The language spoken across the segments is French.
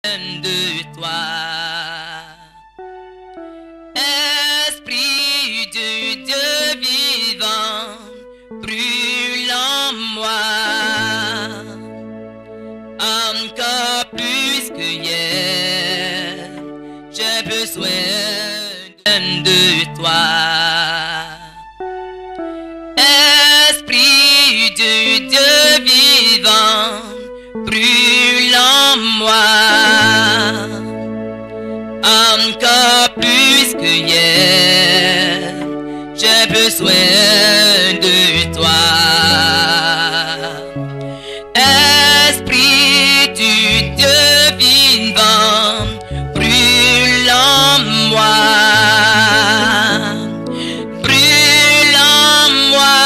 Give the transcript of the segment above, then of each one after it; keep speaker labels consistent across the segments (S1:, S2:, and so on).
S1: de toi. Esprit du Dieu vivant, brûle en moi. Encore plus que hier, j'ai besoin de toi. Esprit du Dieu vivant, brûle en moi. Encore plus que hier, j'ai besoin de toi. Esprit du Dieu vivant, brûle en moi. Brûle en moi.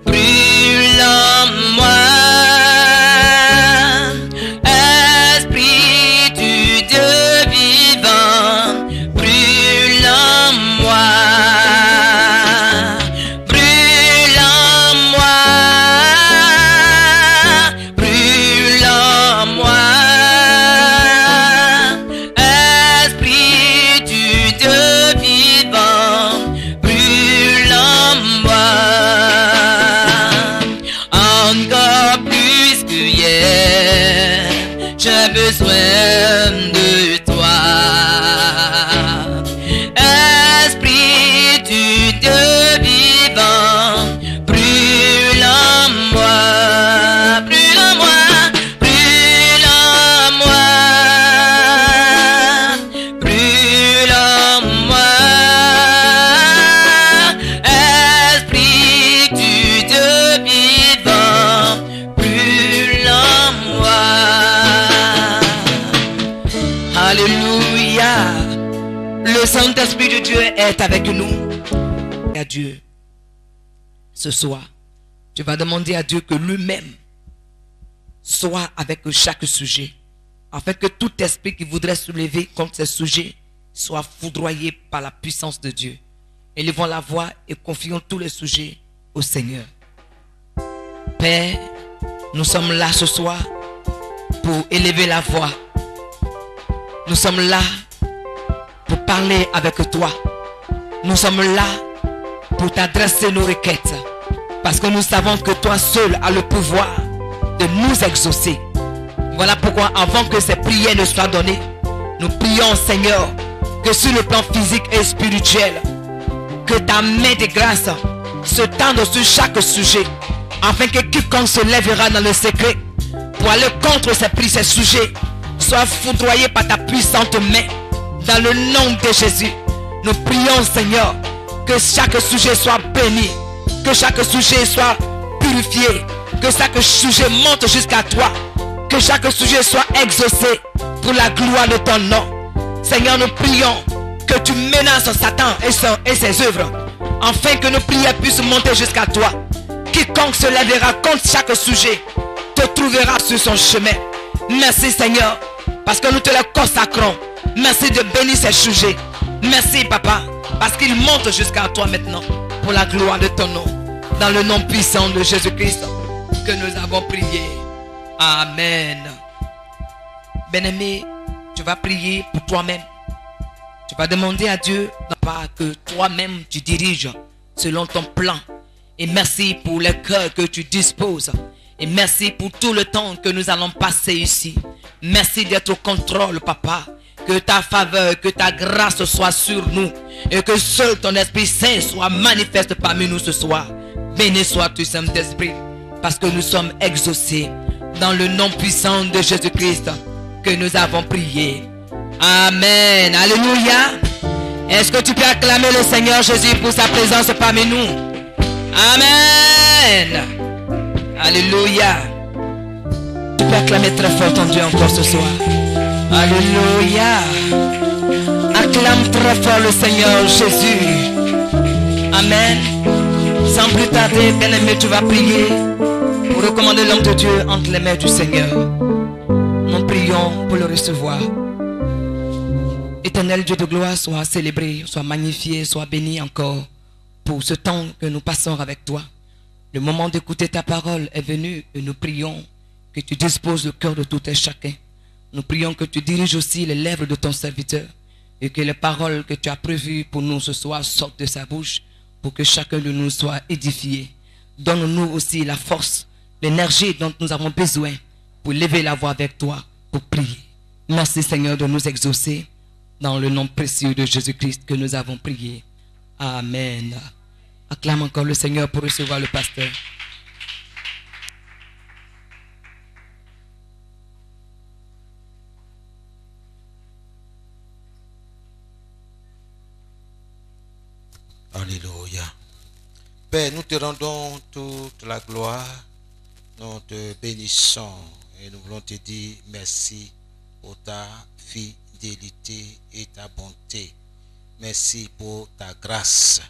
S1: Brûle en moi. Esprit du Dieu vivant, brûle en moi. Brûle en moi. Brûle en moi. Esprit du Dieu vivant, brûle en moi. Encore plus que hier, j'ai besoin de toi. Esprit du Dieu vivant, brûle en moi. Brûle en moi. Brûle en moi. Brûle en moi. Esprit du Dieu vivant, brûle en moi. Alléluia. Le Saint-Esprit de Dieu est avec nous. À Dieu, ce soir, tu vas demander à Dieu que lui-même soit avec chaque sujet, afin que tout esprit qui voudrait se lever contre ce sujet soit foudroyé par la puissance de Dieu. Élevons la voix et confions tous les sujets au Seigneur. Père, nous sommes là ce soir pour élever la voix. Nous sommes là pour parler avec toi. Nous sommes là pour t'adresser nos requêtes, parce que nous savons que toi seul as le pouvoir de nous exaucer. Voilà pourquoi avant que ces prières ne soient données, nous prions, Seigneur, que sur le plan physique et spirituel, que ta main de grâce se tende sur chaque sujet, afin que quiconque se lèvera dans le secret pour aller contre ces sujets soit foudroyé par ta puissante main. Dans le nom de Jésus, nous prions, Seigneur, que chaque sujet soit béni, que chaque sujet soit purifié, que chaque sujet monte jusqu'à toi, que chaque sujet soit exaucé pour la gloire de ton nom. Seigneur, nous prions que tu menaces Satan et ses œuvres, afin que nos prières puissent monter jusqu'à toi. Quiconque se lèvera contre chaque sujet te trouvera sur son chemin. Merci, Seigneur, parce que nous te les consacrons. Merci de bénir ces sujets. Merci, Papa, parce qu'ils montent jusqu'à toi maintenant, pour la gloire de ton nom. Dans le nom puissant de Jésus-Christ que nous avons prié. Amen. Bien-aimé, tu vas prier pour toi-même. Tu vas demander à Dieu que toi-même tu diriges selon ton plan. Et merci pour le cœur que tu disposes. Et merci pour tout le temps que nous allons passer ici. Merci d'être au contrôle, Papa. Que ta faveur, que ta grâce soit sur nous. Et que seul ton Esprit Saint soit manifeste parmi nous ce soir. Béni sois-tu, Saint-Esprit, parce que nous sommes exaucés. Dans le nom puissant de Jésus-Christ que nous avons prié. Amen. Alléluia. Est-ce que tu peux acclamer le Seigneur Jésus pour sa présence parmi nous? Amen. Alléluia. Tu peux acclamer très fort ton Dieu encore ce soir. Alléluia. Acclame très fort le Seigneur Jésus. Amen. Sans plus tarder, bien-aimé, tu vas prier pour recommander l'homme de Dieu entre les mains du Seigneur. Nous prions pour le recevoir. Éternel Dieu de gloire, sois célébré, sois magnifié, sois béni encore pour ce temps que nous passons avec toi. Le moment d'écouter ta parole est venu et nous prions que tu disposes le cœur de tout un chacun. Nous prions que tu diriges aussi les lèvres de ton serviteur et que les paroles que tu as prévues pour nous ce soir sortent de sa bouche pour que chacun de nous soit édifié. Donne-nous aussi la force, l'énergie dont nous avons besoin pour lever la voix avec toi, pour prier. Merci Seigneur de nous exaucer dans le nom précieux de Jésus-Christ que nous avons prié. Amen. Acclame encore le Seigneur pour recevoir le pasteur.
S2: Alléluia. Père, nous te rendons toute la gloire. Nous te bénissons et nous voulons te dire merci pour ta fidélité et ta bonté. Merci pour ta grâce.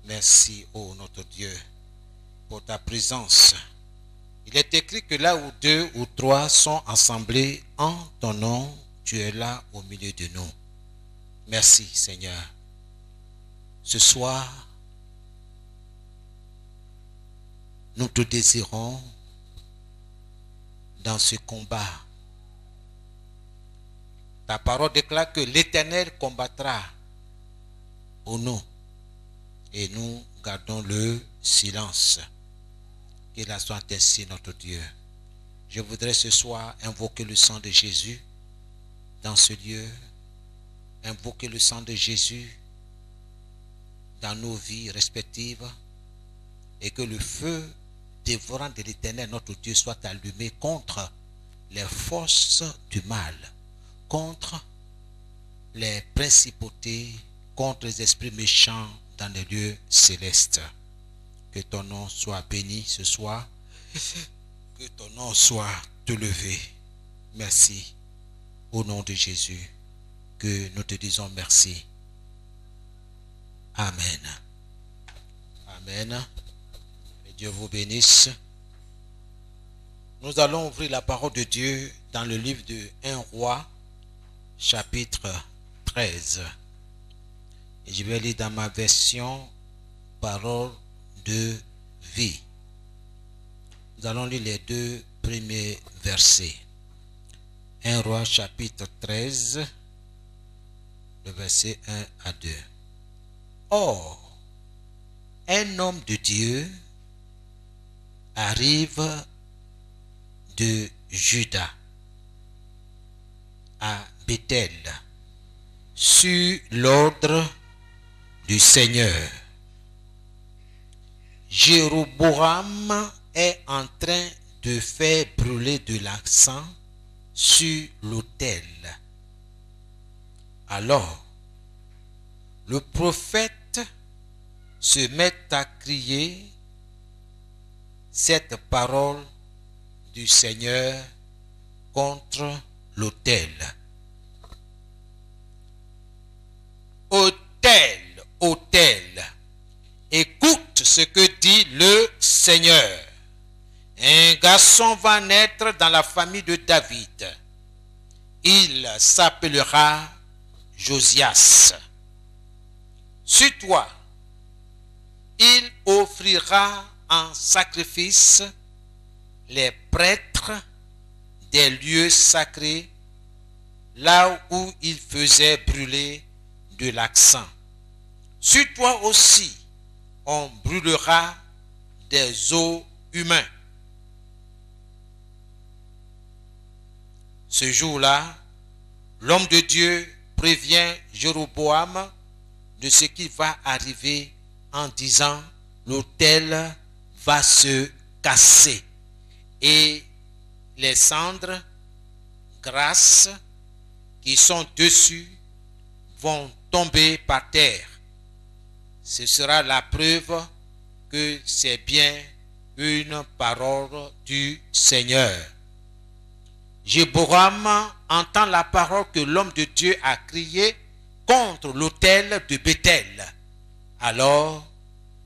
S2: Merci, ô notre Dieu, pour ta présence. Il est écrit que là où 2 ou 3 sont assemblés en ton nom, tu es là au milieu de nous. Merci, Seigneur. Ce soir, nous te désirons dans ce combat. Ta parole déclare que l'Éternel combattra pour nous et nous gardons le silence. Qu'il en soit ainsi, notre Dieu. Je voudrais ce soir invoquer le sang de Jésus dans ce lieu, invoquer le sang de Jésus dans nos vies respectives et que le feu dévorant de l'Éternel, notre Dieu, soit allumé contre les forces du mal, contre les principautés, contre les esprits méchants dans les lieux célestes. Que ton nom soit béni ce soir, que ton nom soit élevé. Merci au nom de Jésus que nous te disons merci. Amen. Amen. Que Dieu vous bénisse. Nous allons ouvrir la parole de Dieu dans le livre de 1 Roi, chapitre 13. Et je vais lire dans ma version parole de vie. Nous allons lire les 2 premiers versets. 1 Roi, chapitre 13, le verset 1 à 2. Or, un homme de Dieu arrive de Juda à Bethel sur l'ordre du Seigneur. Jéroboam est en train de faire brûler de l'encens sur l'autel. Alors, le prophète se met à crier cette parole du Seigneur contre l'autel. Autel, autel, écoute ce que dit le Seigneur. Un garçon va naître dans la famille de David. Il s'appellera Josias. Sur toi, il offrira en sacrifice les prêtres des lieux sacrés, là où il faisait brûler de l'encens. Sur toi aussi, on brûlera des os humains. Ce jour-là, l'homme de Dieu prévient Jéroboam de ce qui va arriver en disant: l'autel va se casser et les cendres grasses qui sont dessus vont tomber par terre. Ce sera la preuve que c'est bien une parole du Seigneur. Jéroboam entend la parole que l'homme de Dieu a criée contre l'autel de Bethel. Alors,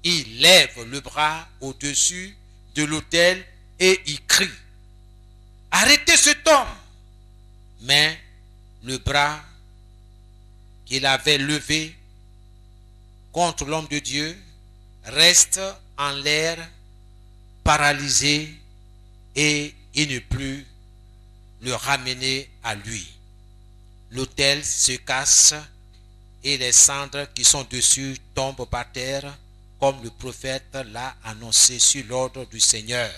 S2: il lève le bras au-dessus de l'autel et il crie: arrêtez cet homme! Mais le bras qu'il avait levé contre l'homme de Dieu reste en l'air, paralysé et il ne peut le ramener à lui. L'autel se casse et les cendres qui sont dessus tombent par terre, comme le prophète l'a annoncé sur l'ordre du Seigneur.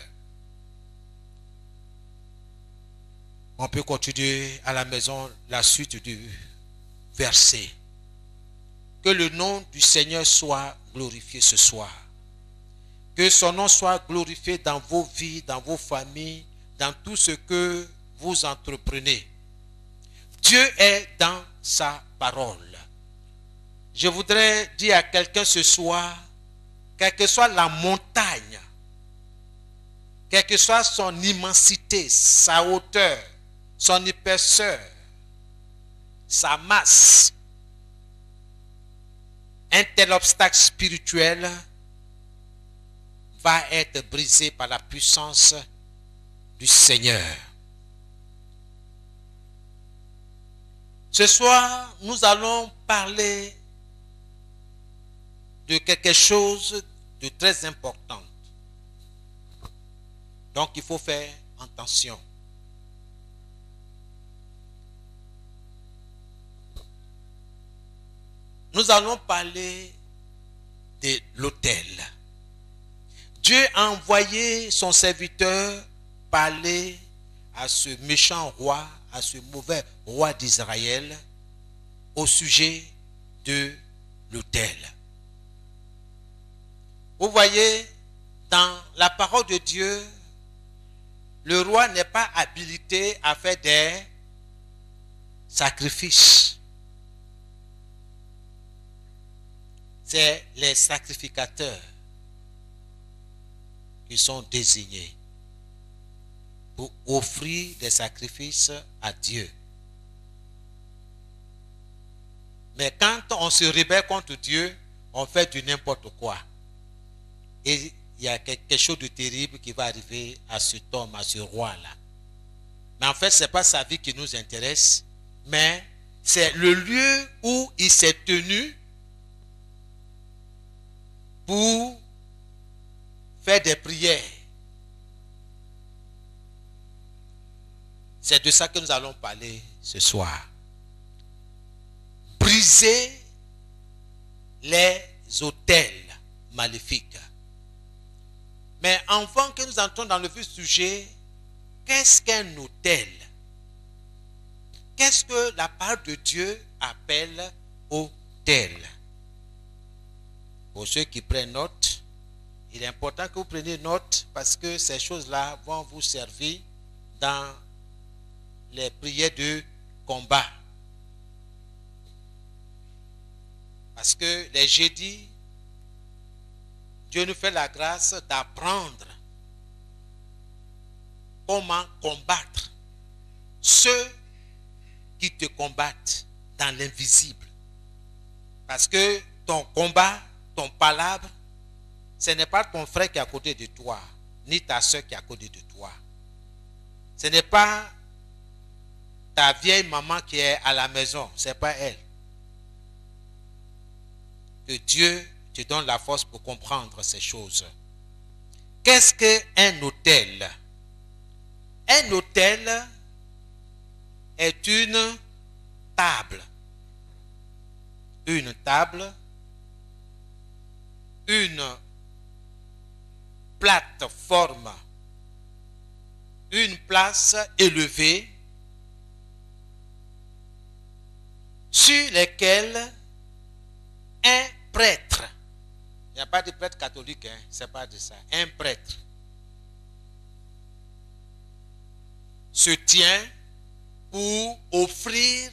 S2: On peut continuer à la maison la suite du verset. Que le nom du Seigneur soit glorifié ce soir. Que son nom soit glorifié dans vos vies, dans vos familles, dans tout ce que vous entreprenez. Dieu est dans sa parole. Je voudrais dire à quelqu'un ce soir, quelle que soit la montagne, quelle que soit son immensité, sa hauteur, son épaisseur, sa masse, un tel obstacle spirituel va être brisé par la puissance du Seigneur. Ce soir, nous allons parler de quelque chose de très important. Donc, il faut faire attention. Nous allons parler de l'autel. Dieu a envoyé son serviteur parler à ce méchant roi, à ce mauvais roi d'Israël, au sujet de l'autel. Vous voyez, dans la parole de Dieu, le roi n'est pas habilité à faire des sacrifices. C'est les sacrificateurs qui sont désignés pour offrir des sacrifices à Dieu. Mais quand on se rebelle contre Dieu, on fait du n'importe quoi. Et il y a quelque chose de terrible qui va arriver à cet homme, à ce roi-là. Mais en fait, ce n'est pas sa vie qui nous intéresse, mais c'est le lieu où il s'est tenu pour faire des prières. C'est de ça que nous allons parler ce soir. Briser les autels maléfiques. Mais avant que nous entrons dans le vif du sujet, qu'est-ce qu'un autel? Qu'est-ce que la parole de Dieu appelle autel? Pour ceux qui prennent note, il est important que vous preniez note parce que ces choses-là vont vous servir dans les prières de combat. Parce que les jeudis, Dieu nous fait la grâce d'apprendre comment combattre ceux qui te combattent dans l'invisible. Parce que ton combat, ton palabre, ce n'est pas ton frère qui est à côté de toi, ni ta soeur qui est à côté de toi. Ce n'est pas ta vieille maman qui est à la maison, ce n'est pas elle. Que Dieu te donne la force pour comprendre ces choses. Qu'est-ce qu'un autel? Un autel est une table. Une table, une plateforme, une place élevée sur lesquelles un prêtre, il n'y a pas de prêtre catholique, hein, c'est pas de ça, un prêtre se tient pour offrir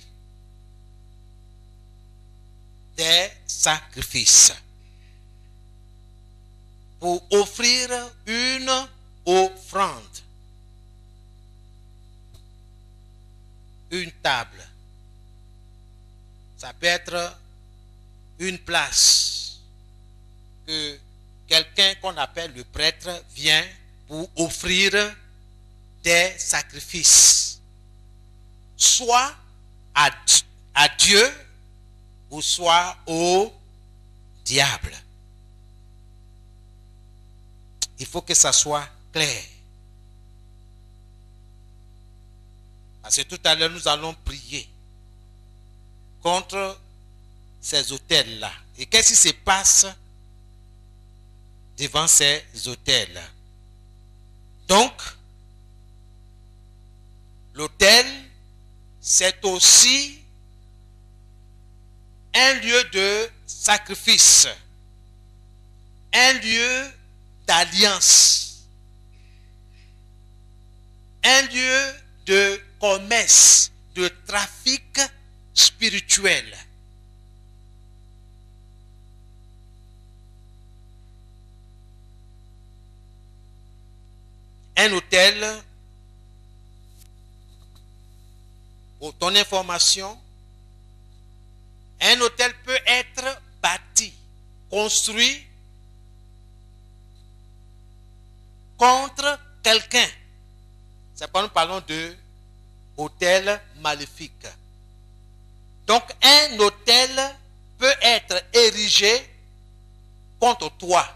S2: des sacrifices, pour offrir une offrande. Une table, ça peut être une place que quelqu'un qu'on appelle le prêtre vient pour offrir des sacrifices, soit à Dieu ou soit au diable. Il faut que ça soit clair. Parce que tout à l'heure, nous allons prier contre ces autels-là. Et qu'est-ce qui se passe devant ces autels? Donc, l'autel, c'est aussi un lieu de sacrifice, un lieu d'alliance, un lieu de commerce, de trafic spirituel. Un autel, pour ton information, un autel peut être bâti, construit contre quelqu'un. C'est pourquoi nous parlons de autel maléfique. Donc un autel peut être érigé contre toi,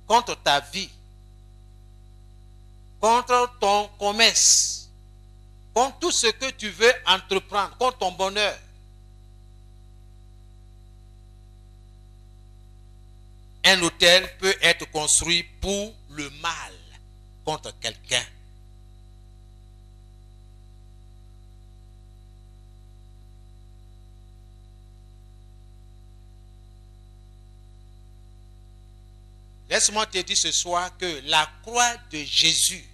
S2: contre ta vie, contre ton commerce, contre tout ce que tu veux entreprendre, contre ton bonheur. Un autel peut être construit pour le mal contre quelqu'un. Laisse-moi te dire ce soir que la croix de Jésus,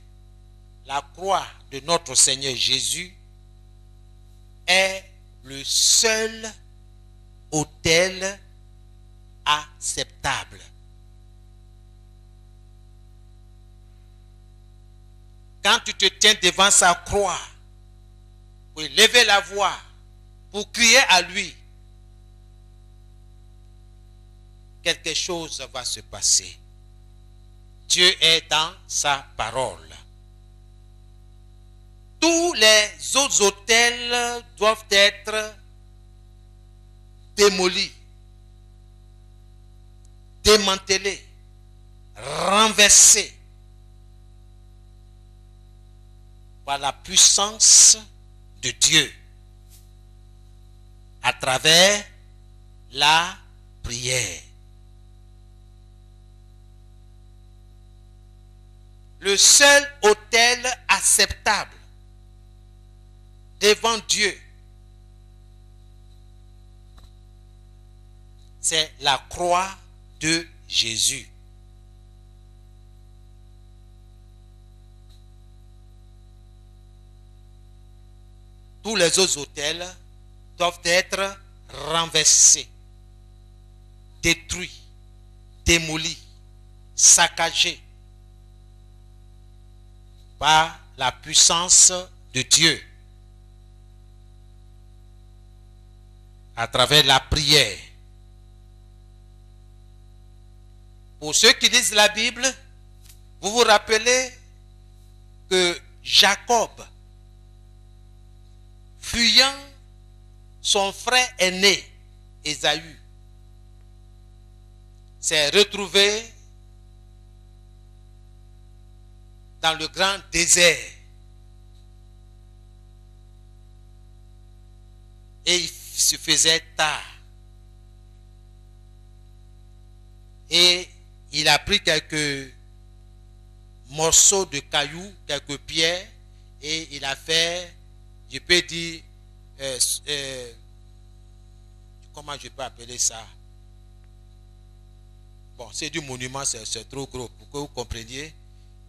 S2: la croix de notre Seigneur Jésus, est le seul autel acceptable. Quand tu te tiens devant sa croix, pour lever la voix, pour crier à lui, quelque chose va se passer. Dieu est dans sa parole. Tous les autres autels doivent être démolis, démantelés, renversés par la puissance de Dieu à travers la prière. Le seul autel acceptable devant Dieu, c'est la croix de Jésus. Tous les autres autels doivent être renversés, détruits, démolis, saccagés par la puissance de Dieu à travers la prière. Pour ceux qui lisent la Bible, vous vous rappelez que Jacob, fuyant son frère aîné, Ésaü, s'est retrouvé dans le grand désert. Et il se faisait tard. Et il a pris quelques morceaux de cailloux, quelques pierres, et il a fait, je peux dire, comment je peux appeler ça? Bon, c'est du monument, c'est trop gros pour que vous compreniez.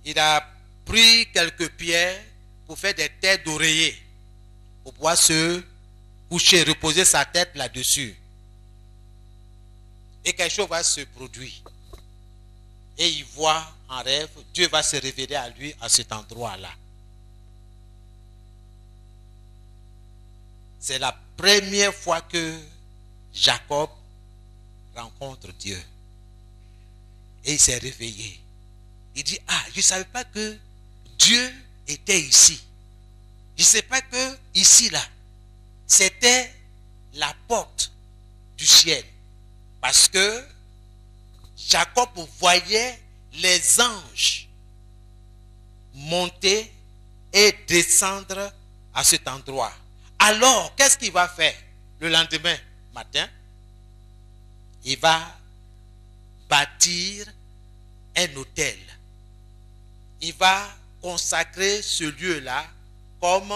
S2: Il a pris quelques pierres pour faire des têtes d'oreiller, pour pouvoir se coucher, reposer sa tête là-dessus. Et quelque chose va se produire. Et il voit en rêve, Dieu va se révéler à lui à cet endroit-là. C'est la première fois que Jacob rencontre Dieu. Et il s'est réveillé. Il dit, ah, je ne savais pas que Dieu était ici. Je ne savais pas que ici, là, c'était la porte du ciel. Parce que Jacob voyait les anges monter et descendre à cet endroit. Alors, qu'est-ce qu'il va faire le lendemain matin? Il va bâtir un hôtel. Il va consacrer ce lieu-là comme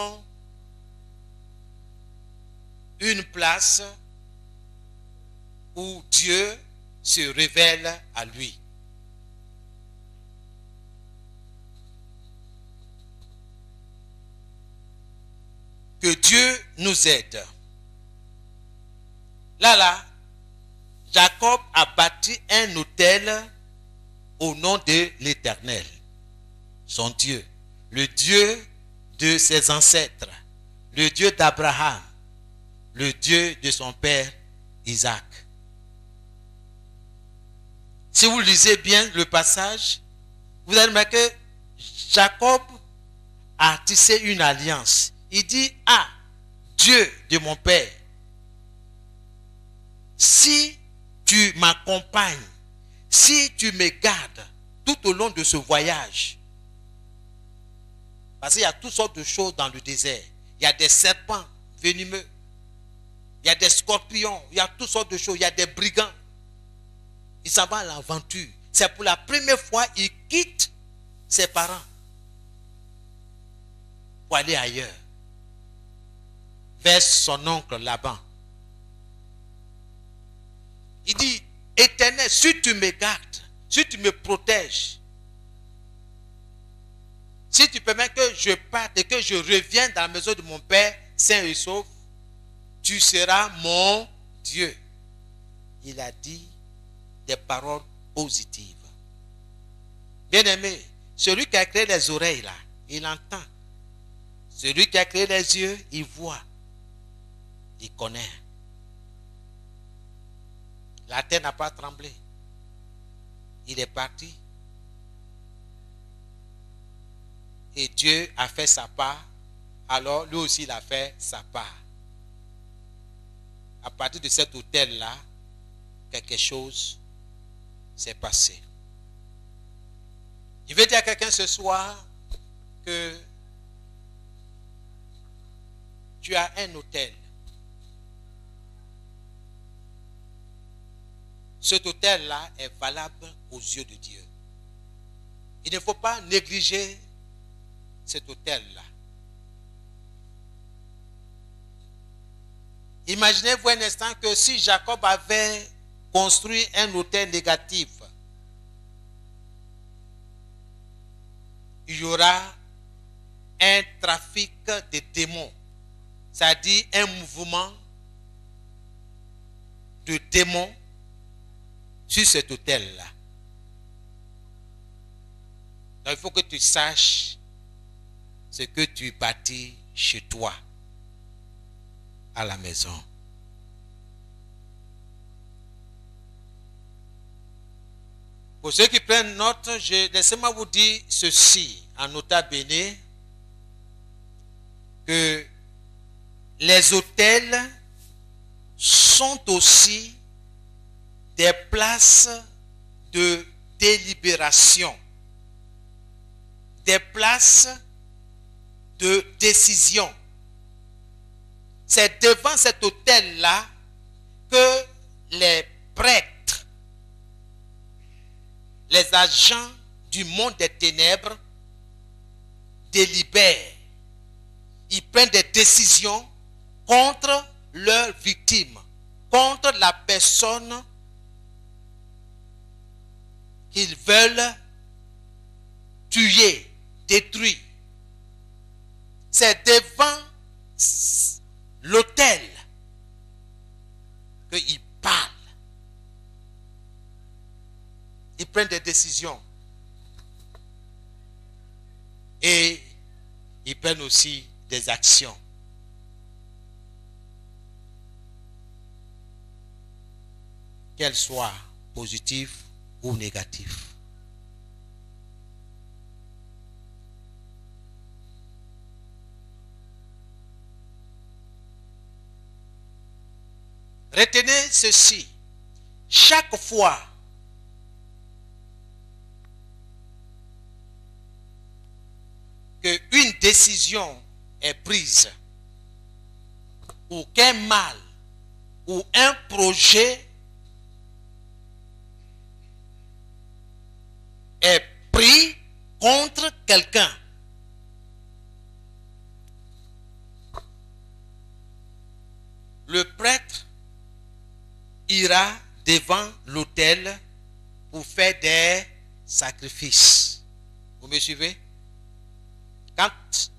S2: une place où Dieu se révèle à lui. Que Dieu nous aide. Là, Jacob a bâti un autel au nom de l'Éternel, son Dieu, le Dieu de ses ancêtres, le Dieu d'Abraham, le Dieu de son père Isaac. Si vous lisez bien le passage, vous allez remarquer que Jacob a tissé une alliance. Il dit, ah, Dieu de mon père, si tu m'accompagnes, si tu me gardes tout au long de ce voyage, parce qu'il y a toutes sortes de choses dans le désert. Il y a des serpents venimeux, il y a des scorpions, il y a toutes sortes de choses, il y a des brigands. Il s'en va à l'aventure. C'est pour la première fois qu'il quitte ses parents pour aller ailleurs, vers son oncle Laban. Il dit, Éternel, si tu me gardes, si tu me protèges, si tu permets que je parte et que je revienne dans la maison de mon père, sain et sauf, tu seras mon Dieu. Il a dit des paroles positives. Bien-aimé, celui qui a créé les oreilles là, il entend. Celui qui a créé les yeux, il voit. Il connaît. La terre n'a pas tremblé. Il est parti. Et Dieu a fait sa part. Alors lui aussi il a fait sa part. À partir de cet hôtel-là, quelque chose s'est passé. Je vais dire à quelqu'un ce soir que tu as un hôtel. Cet hôtel-là est valable aux yeux de Dieu. Il ne faut pas négliger cet hôtel-là. Imaginez-vous un instant que si Jacob avait construit un hôtel négatif, il y aura un trafic de démons, c'est-à-dire un mouvement de démons sur cet hôtel-là. Donc il faut que tu saches ce que tu bâtis chez toi, à la maison. Pour ceux qui prennent note, laissez-moi vous dire ceci, en nota bene, que les hôtels sont aussi des places de délibération, des places de décision. C'est devant cet hôtel-là que les prêtres, les agents du monde des ténèbres délibèrent. Ils prennent des décisions contre leurs victimes, contre la personne qu'ils veulent tuer, détruire. C'est devant l'autel qu'ils parlent. Ils prennent des décisions. Et ils prennent aussi des actions. Qu'elles soient positives ou négatives. Retenez ceci. Chaque fois décision est prise, ou qu'un mal, ou un projet est pris contre quelqu'un, le prêtre ira devant l'autel pour faire des sacrifices. Vous me suivez? Quand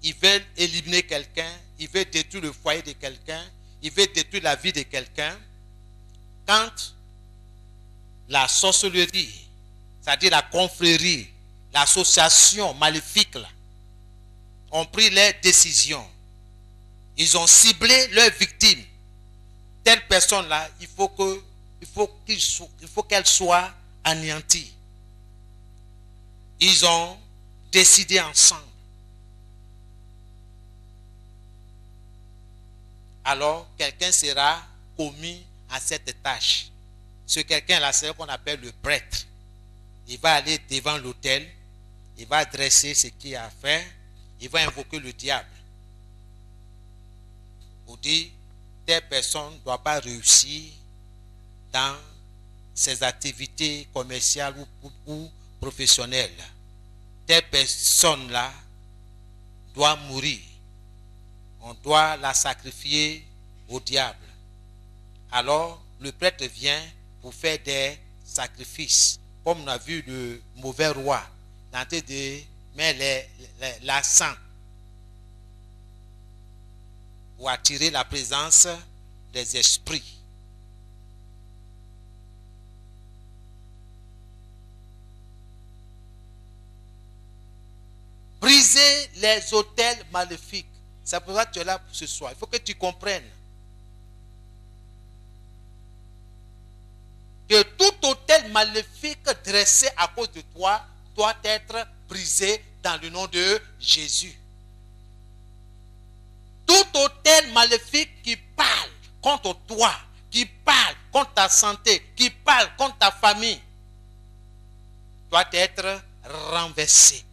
S2: ils veulent éliminer quelqu'un, ils veulent détruire le foyer de quelqu'un, ils veulent détruire la vie de quelqu'un, quand la sorcellerie, c'est-à-dire la confrérie, l'association maléfique, là, ont pris leurs décisions, ils ont ciblé leurs victimes, telle personne-là, il faut qu'elle soit anéantie. Ils ont décidé ensemble. Alors, quelqu'un sera commis à cette tâche. Ce quelqu'un-là, c'est ce qu'on appelle le prêtre. Il va aller devant l'autel, il va dresser ce qu'il a à faire, il va invoquer le diable. Pour dire, telle personne ne doit pas réussir dans ses activités commerciales ou professionnelles. Telle personne-là doit mourir. On doit la sacrifier au diable. Alors, le prêtre vient pour faire des sacrifices. Comme on a vu le mauvais roi, il est en train de mettre l'accent pour attirer la présence des esprits. Briser les autels maléfiques. C'est pour ça que tu es là ce soir. Il faut que tu comprennes que tout autel maléfique dressé à cause de toi doit être brisé dans le nom de Jésus. Tout autel maléfique qui parle contre toi, qui parle contre ta santé, qui parle contre ta famille, doit être renversé.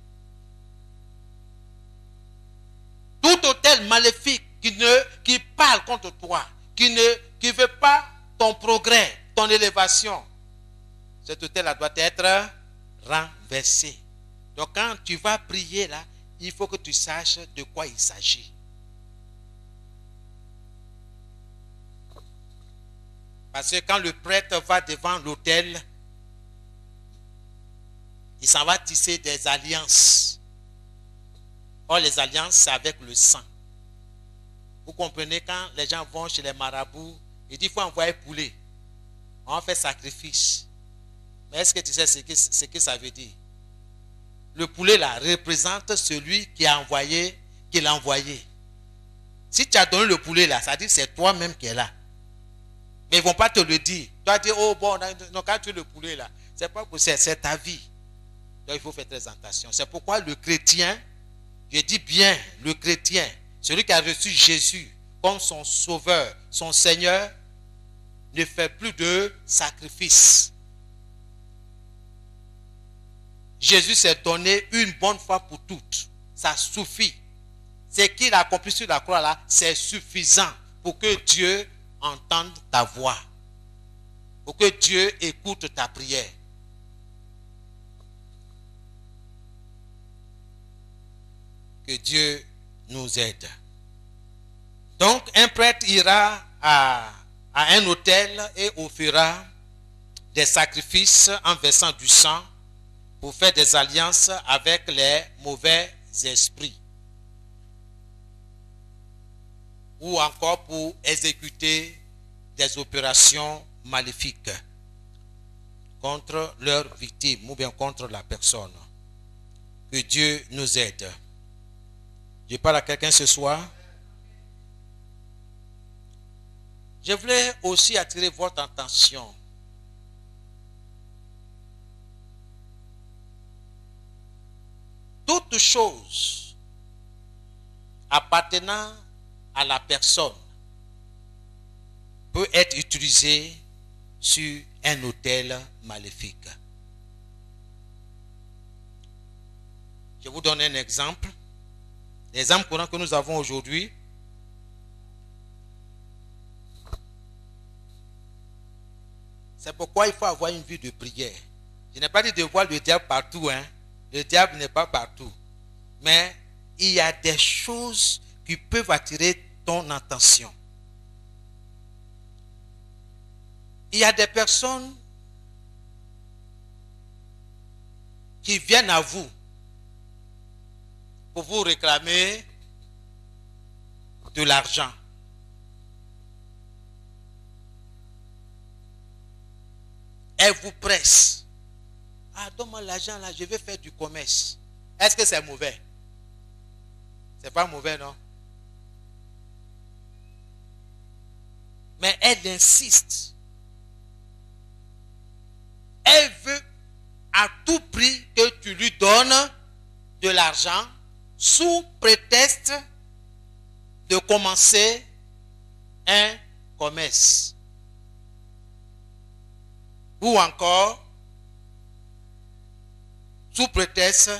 S2: Tout autel maléfique qui parle contre toi, qui ne veut pas ton progrès, ton élévation, cet autel-là doit être renversé. Donc quand tu vas prier là, il faut que tu saches de quoi il s'agit. Parce que quand le prêtre va devant l'autel, il s'en va tisser des alliances. Or, les alliances, c'est avec le sang. Vous comprenez, quand les gens vont chez les marabouts, ils disent qu'il faut envoyer poulet. On fait sacrifice. Mais est-ce que tu sais ce que ça veut dire? Le poulet là représente celui qui a envoyé, qui l'a envoyé. Si tu as donné le poulet là, ça dit que c'est toi-même qui es là. Mais ils ne vont pas te le dire. Tu vas dire, oh bon, non, quand tu es le poulet là, c'est pas pour c'est ta vie. Donc il faut faire très attention. C'est pourquoi le chrétien, je dis bien le chrétien, celui qui a reçu Jésus comme son sauveur, son Seigneur, ne fait plus de sacrifice. Jésus s'est donné une bonne fois pour toutes. Ça suffit. Ce qu'il a accompli sur la croix là, c'est suffisant pour que Dieu entende ta voix. Pour que Dieu écoute ta prière. Que Dieu nous aide. Donc, un prêtre ira à un autel et offrira des sacrifices en versant du sang pour faire des alliances avec les mauvais esprits. Ou encore pour exécuter des opérations maléfiques contre leurs victimes ou bien contre la personne. Que Dieu nous aide. Je parle à quelqu'un ce soir. Je voulais aussi attirer votre attention. Toute chose appartenant à la personne peut être utilisée sur un autel maléfique. Je vous donne un exemple. Les âmes courantes que nous avons aujourd'hui, c'est pourquoi il faut avoir une vie de prière. Je n'ai pas dit de voir le diable partout, hein. Le diable n'est pas partout. Mais il y a des choses qui peuvent attirer ton attention. Il y a des personnes qui viennent à vous pour vous réclamer de l'argent. Elles vous pressent. Ah, donne-moi l'argent là, je vais faire du commerce. Est-ce que c'est mauvais? C'est pas mauvais, non? Mais elle insiste. Elle veut à tout prix que tu lui donnes de l'argent sous prétexte de commencer un commerce. Ou encore sous prétexte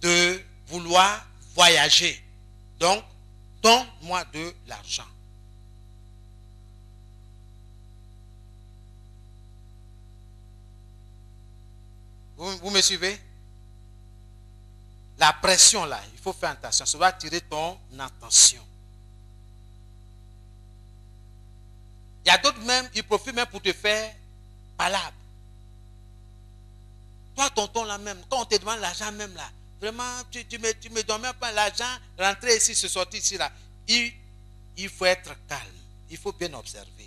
S2: de vouloir voyager. Donc, donne-moi de l'argent. Vous me suivez? La pression là, il faut faire attention. Ça va attirer ton attention. Il y a d'autres même, ils profitent même pour te faire palabre. Toi, tonton là même, quand on te demande l'argent même là, vraiment, tu me donnes même pas l'argent, rentrer ici, se sortir ici là. Il faut être calme. Il faut bien observer. Il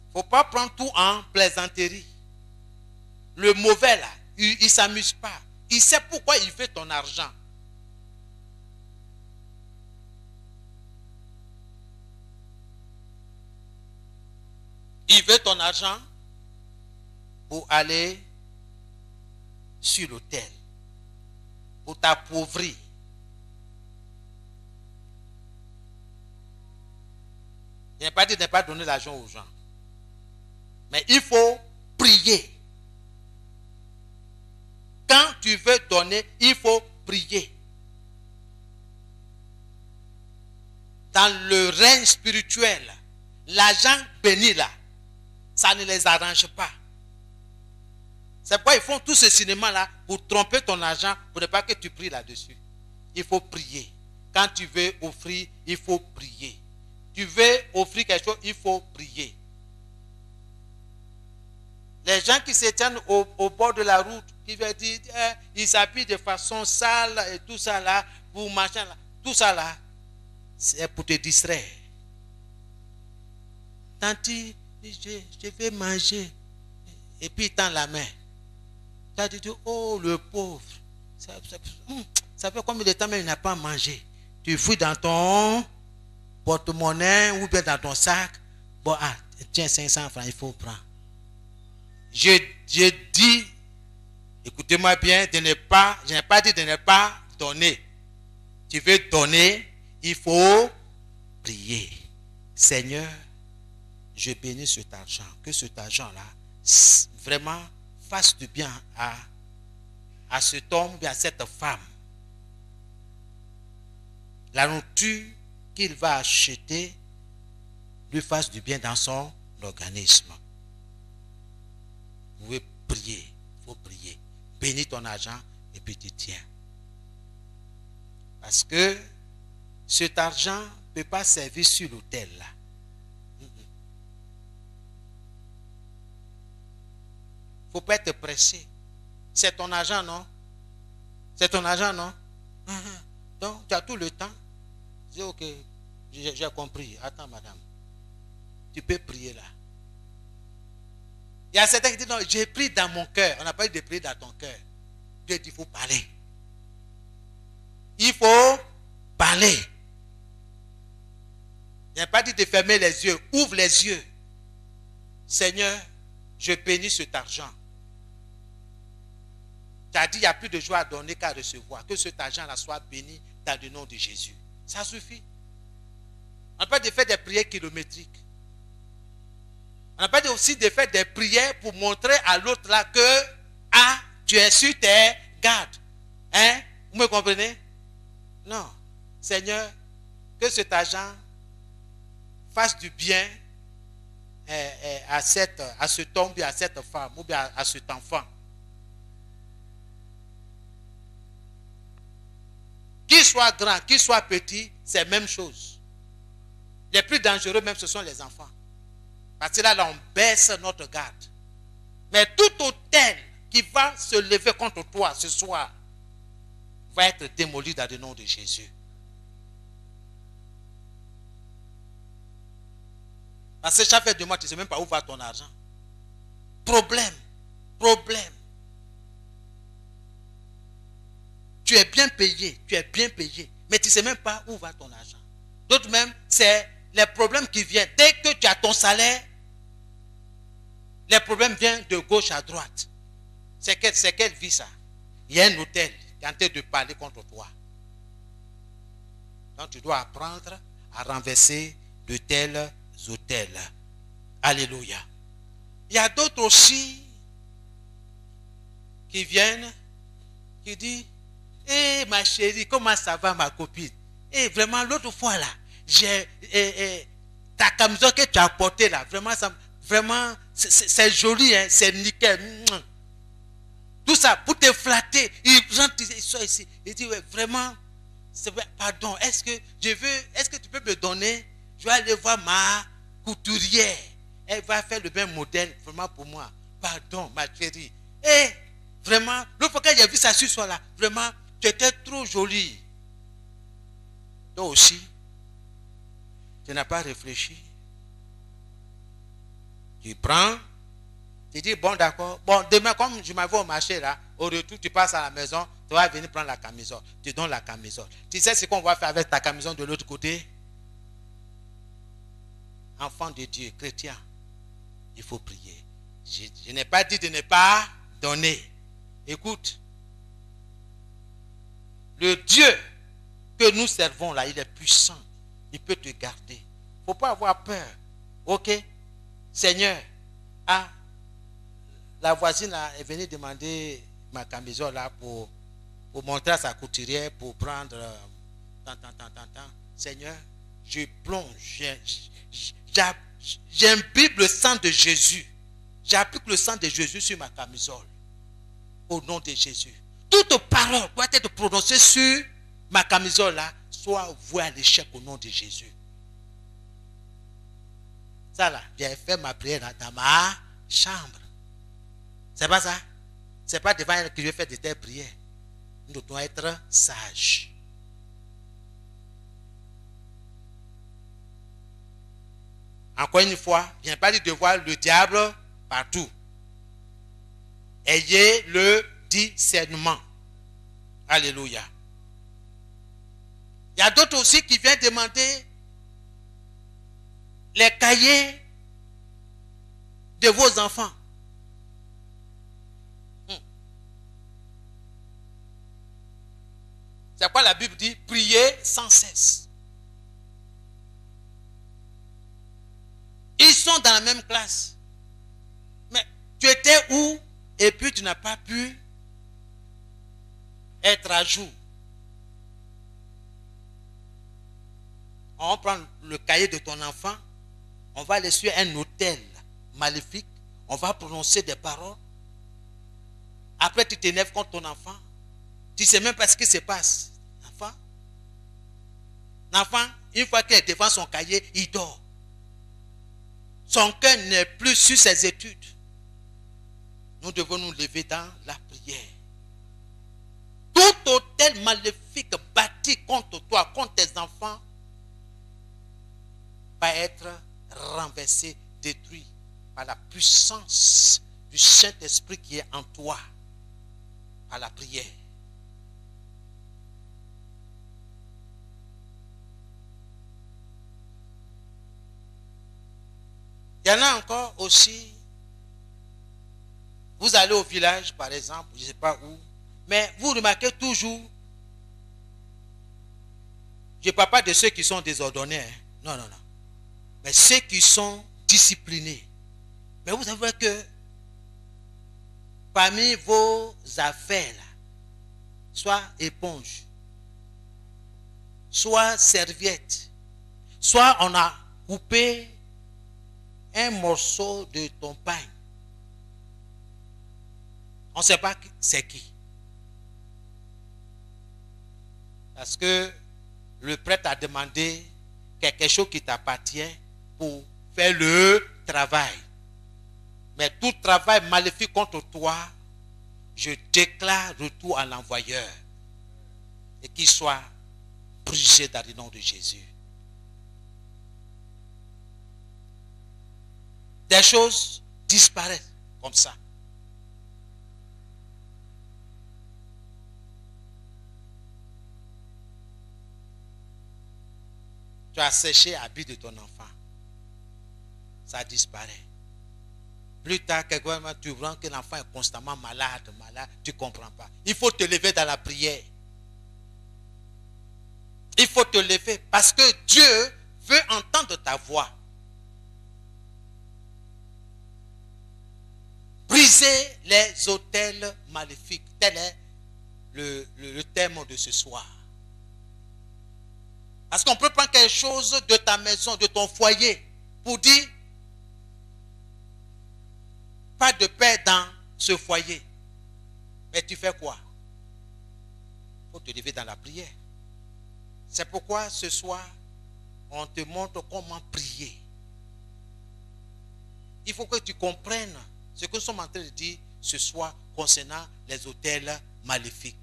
S2: ne faut pas prendre tout en plaisanterie. Le mauvais là, il ne s'amuse pas. Il sait pourquoi il fait ton argent. Il veut ton argent pour aller sur l'autel, pour t'appauvrir. Je n'ai pas dit de ne pas donner l'argent aux gens. Mais il faut prier. Quand tu veux donner, il faut prier. Dans le règne spirituel, l'argent béni là, ça ne les arrange pas. C'est pourquoi ils font tout ce cinéma-là pour tromper ton argent, pour ne pas que tu pries là-dessus. Il faut prier. Quand tu veux offrir, il faut prier. Tu veux offrir quelque chose, il faut prier. Les gens qui se tiennent au bord de la route, qui veulent dire, ils s'habillent de façon sale et tout ça là, pour machin là, tout ça là, c'est pour te distraire. Tanti, je vais manger. Et puis il tend la main. Tu as dit, oh le pauvre, ça fait combien de temps même il n'a pas mangé? Tu fouilles dans ton porte-monnaie ou bien dans ton sac. Bon, ah, tiens 500 francs, il faut prendre. Je dis, écoutez-moi bien, je n'ai pas dit de ne pas donner. Tu veux donner, il faut prier. Seigneur, je bénis cet argent. Que cet argent-là, vraiment, fasse du bien à cet homme et à cette femme. La nourriture qu'il va acheter lui fasse du bien dans son organisme. Vous pouvez prier, il faut prier. Bénis ton argent et puis tu tiens. Parce que cet argent ne peut pas servir sur l'autel là. Il ne faut pas être pressé. C'est ton argent, non? C'est ton argent, non? Donc, tu as tout le temps. Je dis, ok, j'ai compris. Attends, madame. Tu peux prier là. Il y a certains qui disent, non, j'ai pris dans mon cœur. On n'a pas dit de prier dans ton cœur. Dieu dit, il faut parler. Il faut parler. Il n'a pas dit de fermer les yeux. Ouvre les yeux. Seigneur, je bénis cet argent. Tu as dit, il n'y a plus de joie à donner qu'à recevoir. Que cet argent-là soit béni dans le nom de Jésus. Ça suffit. On n'a pas de faire des prières kilométriques. On n'a pas dit aussi de faire des prières pour montrer à l'autre là que tu es sur tes gardes. Seigneur, que cet argent fasse du bien à cet homme, à cette femme, ou bien à cet enfant. Qu'il soit grand, qu'il soit petit, c'est la même chose. Les plus dangereux même, ce sont les enfants. Parce que là, on baisse notre garde. Mais tout autel qui va se lever contre toi ce soir va être démoli dans le nom de Jésus. Parce que chaque fin de mois, tu ne sais même pas où va ton argent. Problème. Tu es bien payé, mais tu ne sais même pas où va ton argent. D'autres même, c'est les problèmes qui viennent. Dès que tu as ton salaire, les problèmes viennent de gauche à droite. C'est quelle vie ça? Il y a un hôtel qui est en train de parler contre toi. Donc tu dois apprendre à renverser de tels hôtels. Alléluia. Il y a d'autres aussi qui viennent, qui disent, hé ma chérie, comment ça va ma copine? Et vraiment l'autre fois là, ta camisole que tu as portée là, vraiment c'est joli, hein, c'est nickel. Tout ça pour te flatter. Il sort ici. Il dit, ouais, vraiment, pardon, est-ce que tu peux me donner? Je vais aller voir ma couturière. Elle va faire le même modèle vraiment pour moi. Pardon, ma chérie. Et vraiment, l'autre fois que j'ai vu ça sur soi là, vraiment, tu étais trop jolie. Toi aussi, tu n'as pas réfléchi. Tu prends, tu dis, bon d'accord, bon demain comme je m'en vais au marché là, au retour tu passes à la maison, tu vas venir prendre la camisole. Tu donnes la camisole. Tu sais ce qu'on va faire avec ta camisole de l'autre côté? Enfant de Dieu, chrétien, il faut prier. Je n'ai pas dit de ne pas donner. Écoute, le Dieu que nous servons là, il est puissant. Il peut te garder. Il ne faut pas avoir peur. Ok? Seigneur, la voisine là, est venue demander ma camisole là pour montrer à sa couturière pour prendre Seigneur, je plonge, j'imbibe le sang de Jésus. J'applique le sang de Jésus sur ma camisole. Au nom de Jésus. Toute parole doit être prononcée sur ma camisole là, soit vouée à l'échec au nom de Jésus. Ça là, j'ai fait ma prière dans ma chambre. C'est pas ça? C'est pas devant elle que je vais faire de telles prières. Nous devons être sages. Encore une fois, je n'ai pas dit de voir le diable partout. Ayez le discernement. Alléluia. Il y a d'autres aussi qui viennent demander les cahiers de vos enfants. C'est quoi la Bible dit? Priez sans cesse. Ils sont dans la même classe. Mais tu étais où? Et puis tu n'as pas pu être à jour. On prend le cahier de ton enfant, on va aller sur un autel maléfique, on va prononcer des paroles. Après tu t'énerves contre ton enfant. Tu ne sais même pas ce qui se passe. L'enfant, une fois qu'il est devant son cahier, il dort. Son cœur n'est plus sur ses études. Nous devons nous lever dans la prière. Tout autel maléfique bâti contre toi, contre tes enfants, va être renversé, détruit par la puissance du Saint-Esprit qui est en toi, par la prière. Il y en a encore aussi. Vous allez au village, par exemple, je ne sais pas où, mais vous remarquez toujours, je ne parle pas de ceux qui sont désordonnés, hein. Non, non, non. Mais ceux qui sont disciplinés. Mais vous savez que parmi vos affaires, là, soit éponge, soit serviette, soit on a coupé un morceau de ton pain. On ne sait pas c'est qui. Parce que le prêtre a demandé quelque chose qui t'appartient pour faire le travail. Mais tout travail maléfique contre toi, je déclare retour à l'envoyeur. Et qu'il soit brisé dans le nom de Jésus. Des choses disparaissent comme ça. Tu as séché l'habit de ton enfant. Ça disparaît. Plus tard, quelque part, tu vois que l'enfant est constamment malade, tu ne comprends pas. Il faut te lever dans la prière. Il faut te lever parce que Dieu veut entendre ta voix. Briser les autels maléfiques. Tel est le thème de ce soir. Parce qu'on peut prendre quelque chose de ta maison, de ton foyer, pour dire, pas de paix dans ce foyer. Mais tu fais quoi? Il faut te lever dans la prière. C'est pourquoi ce soir, on te montre comment prier. Il faut que tu comprennes ce que nous sommes en train de dire ce soir concernant les autels maléfiques.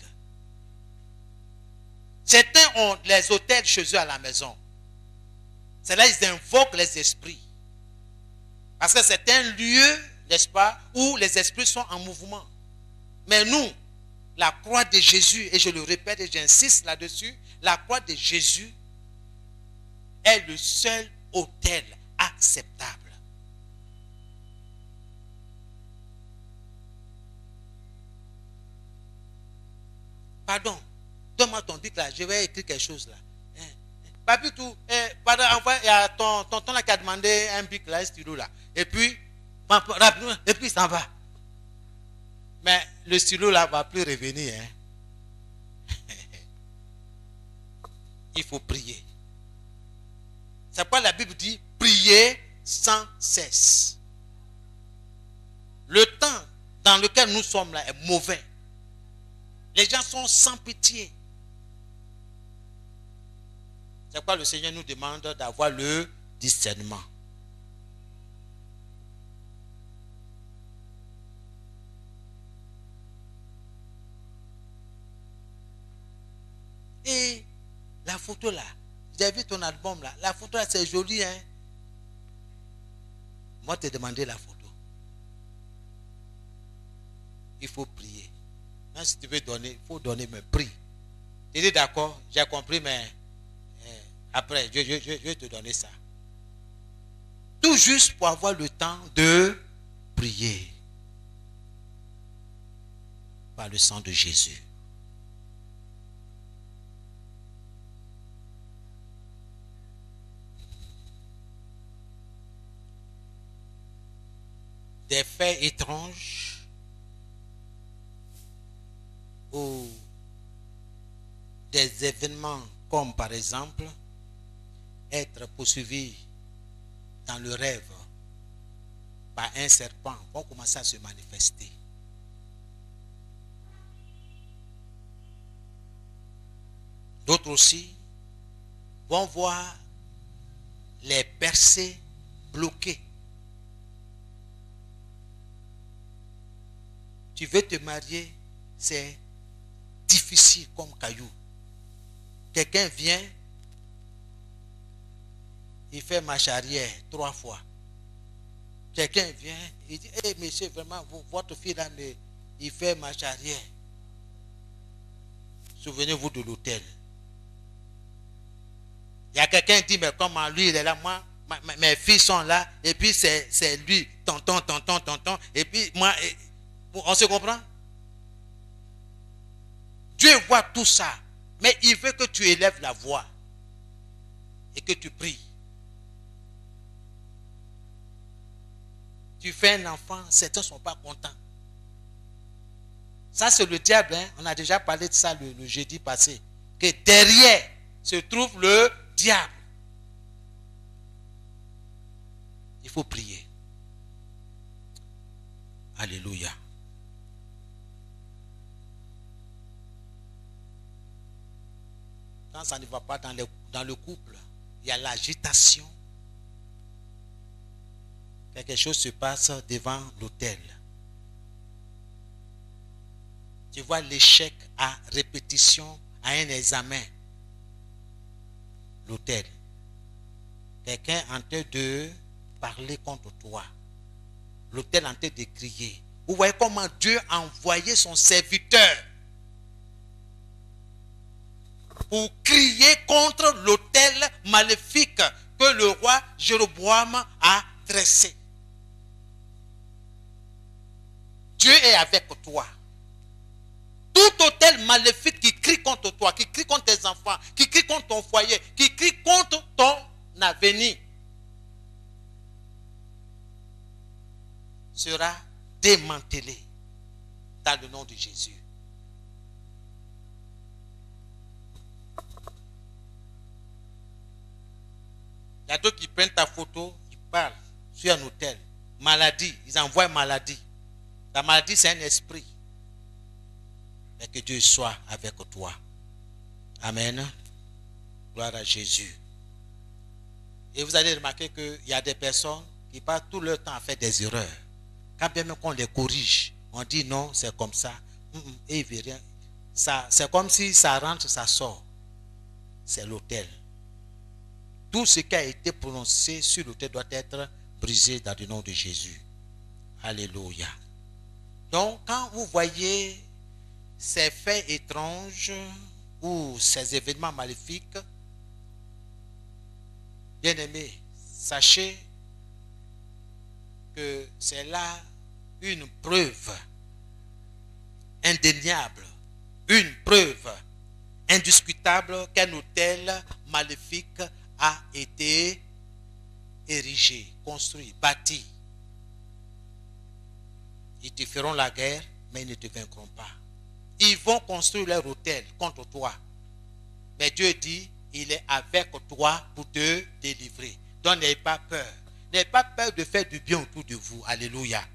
S2: Certains ont les autels chez eux à la maison. C'est là qu'ils invoquent les esprits. Parce que c'est un lieu, n'est-ce pas, où les esprits sont en mouvement. Mais nous, la croix de Jésus, et je le répète et j'insiste là-dessus, la croix de Jésus est le seul autel acceptable. Pardon, donne-moi ton bic là, je vais écrire quelque chose là. Papi tout, pardon, enfin, il y a ton tonton là qui a demandé un bic là, un stylo là. Et puis, rapidement, et puis il s'en va. Mais le stylo là ne va plus revenir. Hein. Il faut prier. C'est pourquoi la Bible dit prier sans cesse. Le temps dans lequel nous sommes là est mauvais. Les gens sont sans pitié. C'est pourquoi le Seigneur nous demande d'avoir le discernement. Et la photo là, j'ai vu ton album là, la photo là c'est joli hein. Moi te demander la photo. Il faut prier. Même si tu veux donner, il faut donner, mais prie. Tu dis d'accord, j'ai compris, mais après, je vais te donner ça. Tout juste pour avoir le temps de prier. Par le sang de Jésus. Des faits étranges ou des événements comme par exemple être poursuivi dans le rêve par un serpent vont commencer à se manifester. D'autres aussi vont voir les percées bloquées. Tu veux te marier, c'est difficile comme caillou. Quelqu'un vient, il fait marche arrière 3 fois. Quelqu'un vient, il dit, hey, monsieur, vraiment, votre fille là, il fait marche arrière. Souvenez-vous de l'hôtel. Il y a quelqu'un qui dit, mais comment lui, il est là, moi, mes filles sont là, et puis c'est lui, tonton, et puis moi, on se comprend? Dieu voit tout ça, mais il veut que tu élèves la voix et que tu pries. Tu fais un enfant, certains ne sont pas contents. Ça, c'est le diable, hein? On a déjà parlé de ça le jeudi passé. Que derrière se trouve le diable. Il faut prier. Alléluia. Quand ça ne va pas dans le couple, il y a l'agitation. Quelque chose se passe devant l'autel. Tu vois l'échec à répétition à un examen. L'autel. Quelqu'un en train de parler contre toi. L'autel en train de crier. Vous voyez comment Dieu a envoyé son serviteur pour crier contre l'autel maléfique que le roi Jéroboam a dressé. Dieu est avec toi. Tout autel maléfique qui crie contre toi, qui crie contre tes enfants, qui crie contre ton foyer, qui crie contre ton avenir, sera démantelé dans le nom de Jésus. Il y a d'autres qui prennent ta photo, qui parlent sur un hôtel. Maladie, ils envoient maladie. La maladie, c'est un esprit. Mais que Dieu soit avec toi. Amen. Gloire à Jésus. Et vous allez remarquer qu'il y a des personnes qui passent tout leur temps à faire des erreurs. Quand bien même qu'on les corrige, on dit non, c'est comme ça. Et il veut rien. C'est comme si ça rentre, ça sort. C'est l'autel. Tout ce qui a été prononcé sur l'autel doit être brisé dans le nom de Jésus. Alléluia. Donc, quand vous voyez ces faits étranges ou ces événements maléfiques, bien-aimés, sachez que c'est là une preuve indéniable, une preuve indiscutable qu'un autel maléfique a été érigé, construit, bâti. Ils te feront la guerre, mais ils ne te vaincront pas. Ils vont construire leur autel contre toi. Mais Dieu dit, il est avec toi pour te délivrer. Donc n'ayez pas peur. N'ayez pas peur de faire du bien autour de vous. Alléluia.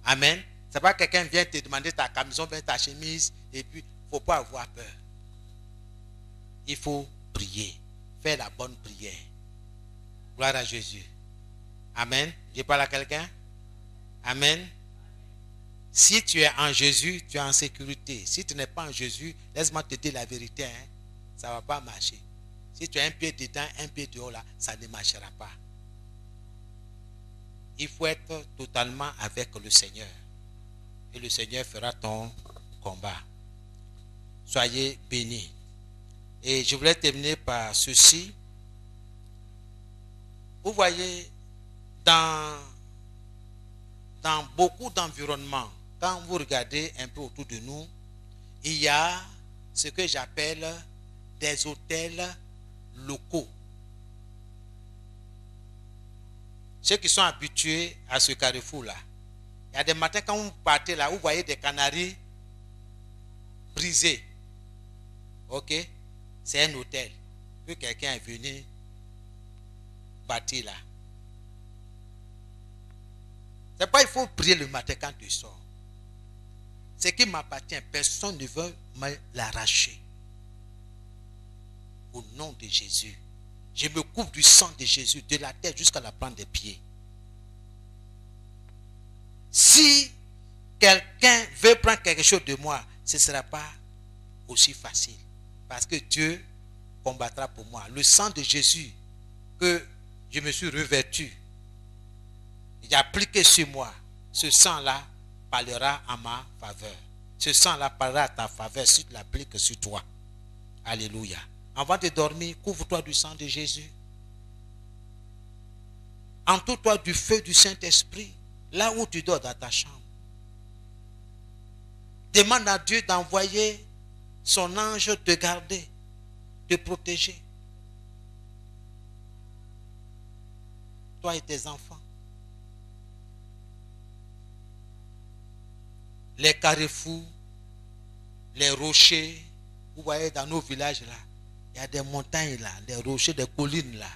S2: Amen. C'est pas quelqu'un vient te demander ta camisole, ta chemise, et puis il ne faut pas avoir peur. Il faut prier. Faire la bonne prière. Gloire à Jésus. Amen. Je parle à quelqu'un? Amen. Si tu es en Jésus, tu es en sécurité. Si tu n'es pas en Jésus, laisse-moi te dire la vérité, hein, ça ne va pas marcher. Si tu as un pied dedans, un pied dehors, là, ça ne marchera pas. Il faut être totalement avec le Seigneur. Et le Seigneur fera ton combat. Soyez bénis. Et je voulais terminer par ceci. Vous voyez, dans beaucoup d'environnements, quand vous regardez un peu autour de nous, il y a ce que j'appelle des hôtels locaux. Ceux qui sont habitués à ce carrefour-là, il y a des matins quand vous partez là, vous voyez des canaries brisées. Ok? C'est un hôtel que quelqu'un est venu bâtir là. C'est pas il faut prier le matin quand tu sors. Ce qui m'appartient, personne ne veut me l'arracher. Au nom de Jésus, je me couvre du sang de Jésus, de la tête jusqu'à la plante des pieds. Si quelqu'un veut prendre quelque chose de moi, ce ne sera pas aussi facile. Parce que Dieu combattra pour moi. Le sang de Jésus que je me suis revêtu, il a appliqué sur moi. Ce sang-là parlera en ma faveur. Ce sang-là parlera à ta faveur si tu l'appliques sur toi. Alléluia. Avant de dormir, couvre-toi du sang de Jésus. Entoure-toi du feu du Saint-Esprit, là où tu dors dans ta chambre. Demande à Dieu d'envoyer son ange te garder, te protéger. Toi et tes enfants. Les carrefours, les rochers, vous voyez dans nos villages là, Il y a des montagnes là, des rochers, des collines là.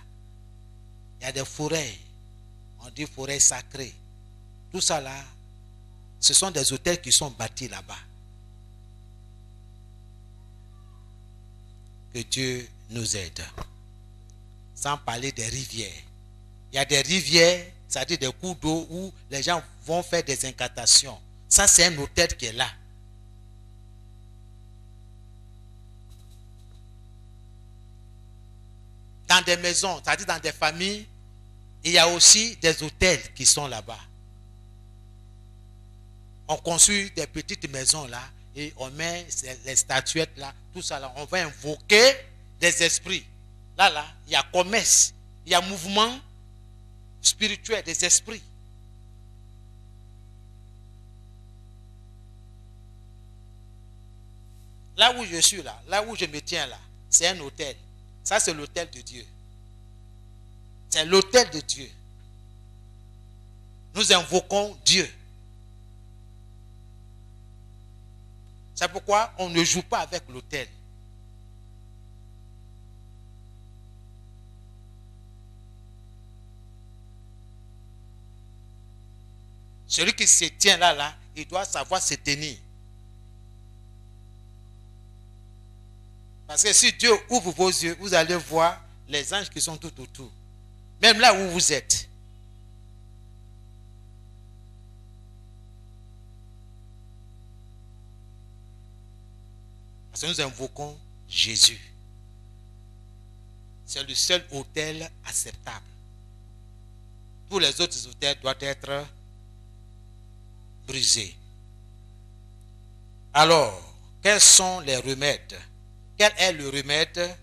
S2: Il y a des forêts. On dit forêts sacrées. Tout ça là, ce sont des hôtels qui sont bâtis là-bas. Que Dieu nous aide. Sans parler des rivières. Il y a des rivières, c'est-à-dire des cours d'eau où les gens vont faire des incantations. Ça, c'est un hôtel qui est là. Dans des maisons, c'est-à-dire dans des familles, il y a aussi des hôtels qui sont là-bas. On construit des petites maisons là et on met les statuettes là, tout ça là. On va invoquer des esprits. Là, il y a commerce, il y a mouvement spirituel des esprits. Là où je suis là où je me tiens là, c'est un hôtel. Ça, c'est l'hôtel de Dieu. C'est l'hôtel de Dieu. Nous invoquons Dieu. C'est pourquoi on ne joue pas avec l'hôtel. Celui qui se tient là, il doit savoir se tenir. Parce que si Dieu ouvre vos yeux, vous allez voir les anges qui sont tout autour. Même là où vous êtes. Parce que nous invoquons Jésus. C'est le seul autel acceptable. Tous les autres autels doivent être brisés. Alors, quels sont les remèdes? Quel est le remède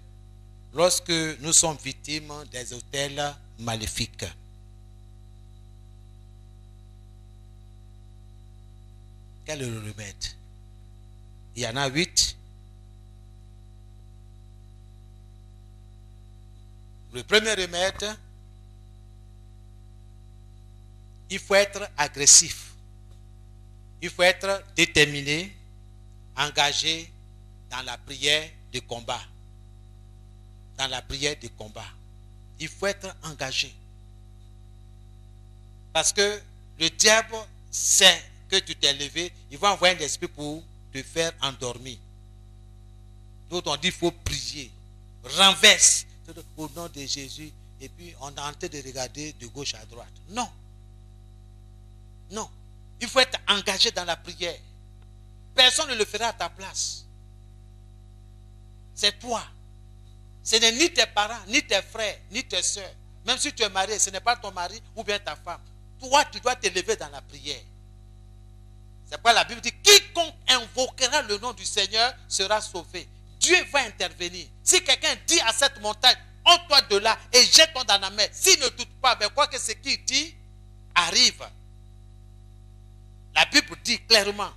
S2: lorsque nous sommes victimes des autels maléfiques? Quel est le remède? Il y en a 8. Le premier remède, il faut être agressif. Il faut être déterminé, engagé dans la prière de combat. Dans la prière de combat. Il faut être engagé. Parce que le diable sait que tu t'es levé, il va envoyer un esprit pour te faire endormir. D'autres on dit qu'il faut prier. Renverse au nom de Jésus. Et puis on est en train de regarder de gauche à droite. Non. Non. Il faut être engagé dans la prière. Personne ne le fera à ta place. C'est toi. Ce n'est ni tes parents, ni tes frères, ni tes soeurs. Même si tu es marié, ce n'est pas ton mari ou bien ta femme. Toi, tu dois t'élever dans la prière. C'est pourquoi la Bible dit, quiconque invoquera le nom du Seigneur sera sauvé. Dieu va intervenir. Si quelqu'un dit à cette montagne, ôte-toi de là et jette-toi dans la mer. S'il ne doute pas, mais quoi que ce qu'il dit arrive. La Bible dit clairement,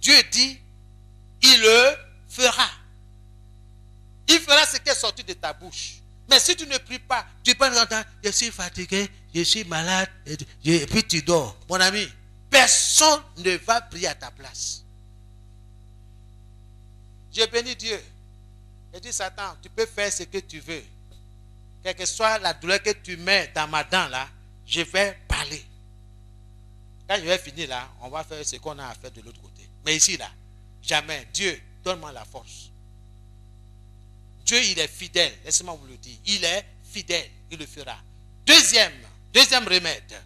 S2: Dieu dit, il le fera. Il fera ce qui est sorti de ta bouche. Mais si tu ne pries pas, tu peux entendre, je suis fatigué, je suis malade, et puis tu dors. Mon ami, personne ne va prier à ta place. Je bénis Dieu. Je dis, Satan, tu peux faire ce que tu veux. Quelle que soit la douleur que tu mets dans ma dent là, je vais parler. Quand je vais finir là, on va faire ce qu'on a à faire de l'autre côté. Mais ici là, jamais. Dieu, donne-moi la force. Dieu, il est fidèle. Laissez-moi vous le dire. Il est fidèle. Il le fera. Deuxième remède.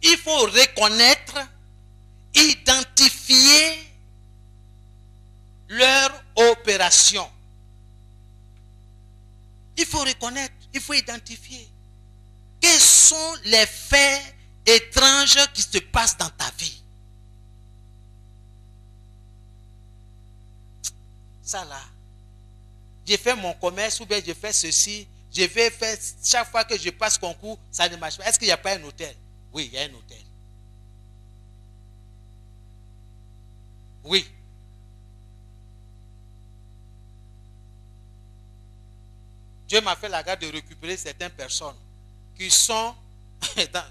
S2: Il faut reconnaître, identifier leur opération. Il faut reconnaître, il faut identifier. Quels sont les faits étranges qui se passent dans ta vie? Ça là. J'ai fait mon commerce ou bien j'ai fait ceci. Je vais faire, chaque fois que je passe concours, ça ne marche pas. Est-ce qu'il n'y a pas un hôtel? Oui, il y a un hôtel. Oui. Dieu m'a fait la grâce de récupérer certaines personnes qui sont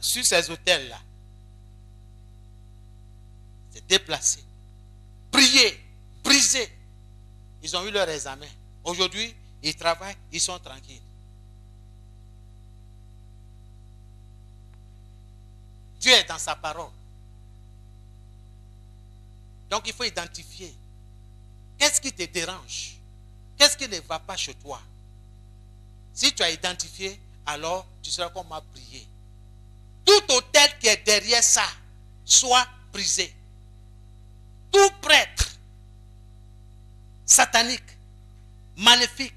S2: sur ces hôtels-là. C'est déplacé. Prier, briser. Ils ont eu leur examen. Aujourd'hui, ils travaillent, ils sont tranquilles. Dieu est dans sa parole. Donc il faut identifier. Qu'est-ce qui te dérange? Qu'est-ce qui ne va pas chez toi? Si tu as identifié, alors tu seras comme à prier. Tout autel qui est derrière ça, soit brisé. Tout prêtre satanique, maléfique,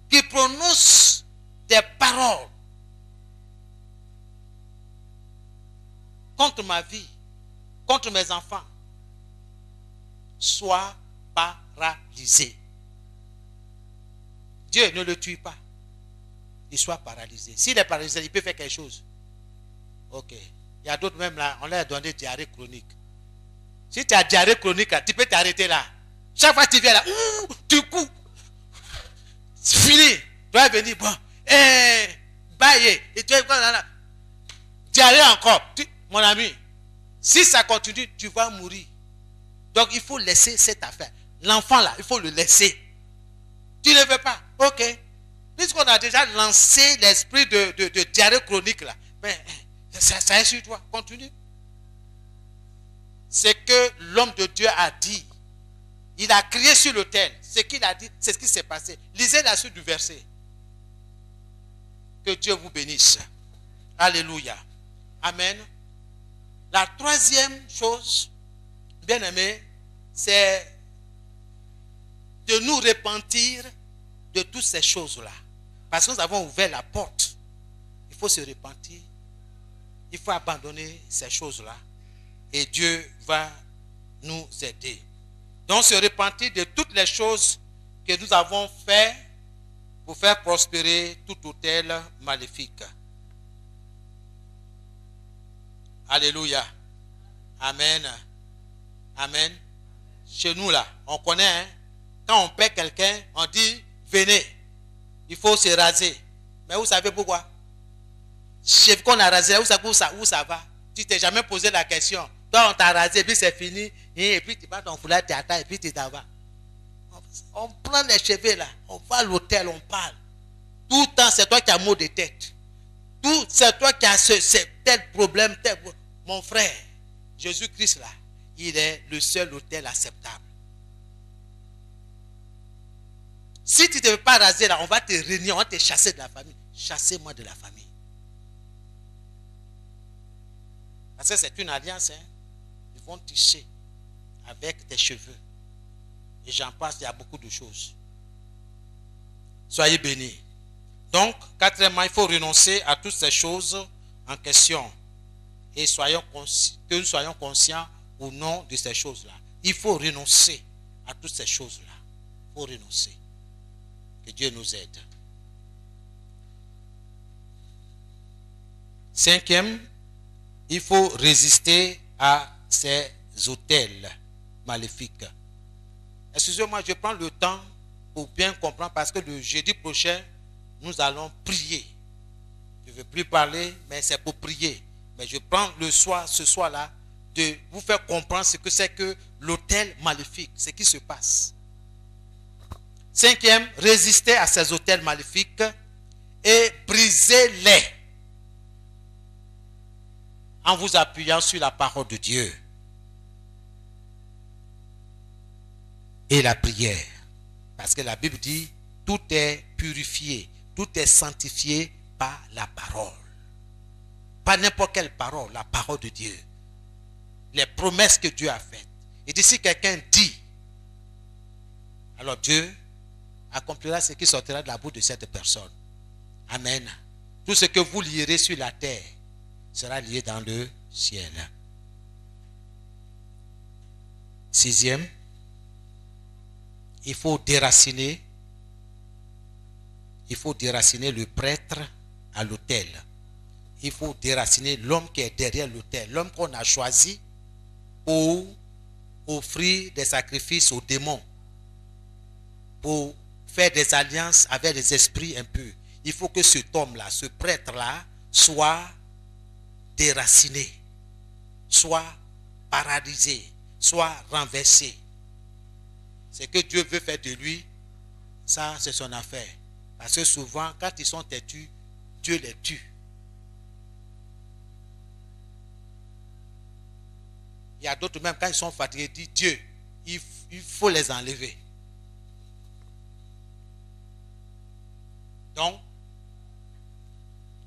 S2: qui prononce des paroles contre ma vie, contre mes enfants, soit paralysé. Dieu ne le tue pas. Il soit paralysé. S'il est paralysé, il peut faire quelque chose. Ok. Il y a d'autres même là, on leur a donné diarrhée chronique. Si tu as diarrhée chronique, tu peux t'arrêter là. Chaque fois que tu viens là, tu cours. C'est fini. Tu vas venir, bon. Bailler. Et tu vas là. Diarrhée encore. Mon ami, si ça continue, tu vas mourir. Donc il faut laisser cette affaire. L'enfant là, il faut le laisser. Tu ne veux pas. Ok. Puisqu'on a déjà lancé l'esprit de diarrhée chronique là, mais ça est sur toi. Continue. C'est que l'homme de Dieu a dit. Il a crié sur l'autel. Ce qu'il a dit, c'est ce qui s'est passé. Lisez la suite du verset. Que Dieu vous bénisse. Alléluia. Amen. La troisième chose, bien aimé, c'est de nous repentir de toutes ces choses-là. Parce que nous avons ouvert la porte. Il faut se repentir. Il faut abandonner ces choses-là. Et Dieu va nous aider. Donc se repentir de toutes les choses que nous avons fait pour faire prospérer tout autel maléfique. Alléluia. Amen. Amen. Chez nous là, on connaît, hein? Quand on paie quelqu'un, on dit, venez, il faut se raser. Mais vous savez pourquoi? Chef qu'on a rasé, où ça va? Tu t'es jamais posé la question. Toi, on t'a rasé, et puis c'est fini, et puis tu vas ton foulard, tu attends, et puis tu t'en vas. On prend les cheveux là, on va à l'hôtel, on parle. Tout le temps, c'est toi qui as mot de tête. Tout, c'est toi qui as tel problème, tel problème. Mon frère, Jésus-Christ là, il est le seul autel acceptable. Si tu ne te veux pas raser là, on va te réunir, on va te chasser de la famille. Chassez-moi de la famille. Parce que c'est une alliance, hein. Ils vont tisser avec tes cheveux. Et j'en passe, il y a beaucoup de choses. Soyez bénis. Donc, quatrièmement, il faut renoncer à toutes ces choses en question. Et que nous soyons conscients ou non de ces choses-là. Il faut renoncer à toutes ces choses-là. Il faut renoncer. Que Dieu nous aide. Cinquième, il faut résister à ces autels maléfiques. Excusez-moi, je prends le temps pour bien comprendre parce que le jeudi prochain, nous allons prier. Je ne veux plus parler, mais c'est pour prier. Mais je prends ce soir-là, de vous faire comprendre ce que c'est que l'autel maléfique, ce qui se passe. Cinquième, résister à ces autels maléfiques et brisez-les en vous appuyant sur la parole de Dieu et la prière. Parce que la Bible dit, tout est purifié, tout est sanctifié par la parole. Pas n'importe quelle parole, la parole de Dieu. Les promesses que Dieu a faites. Et si quelqu'un dit, alors Dieu accomplira ce qui sortira de la bouche de cette personne. Amen. Tout ce que vous lierez sur la terre sera lié dans le ciel. Sixième, il faut déraciner le prêtre à l'autel. Il faut déraciner l'homme qui est derrière l'autel, l'homme qu'on a choisi pour offrir des sacrifices aux démons, pour faire des alliances avec les esprits impurs. Il faut que cet homme-là, ce prêtre-là, soit déraciné, soit paralysé, soit renversé. Ce que Dieu veut faire de lui, ça c'est son affaire. Parce que souvent, quand ils sont têtus, Dieu les tue. Il y a d'autres même, quand ils sont fatigués, disent Dieu, il faut les enlever. Donc,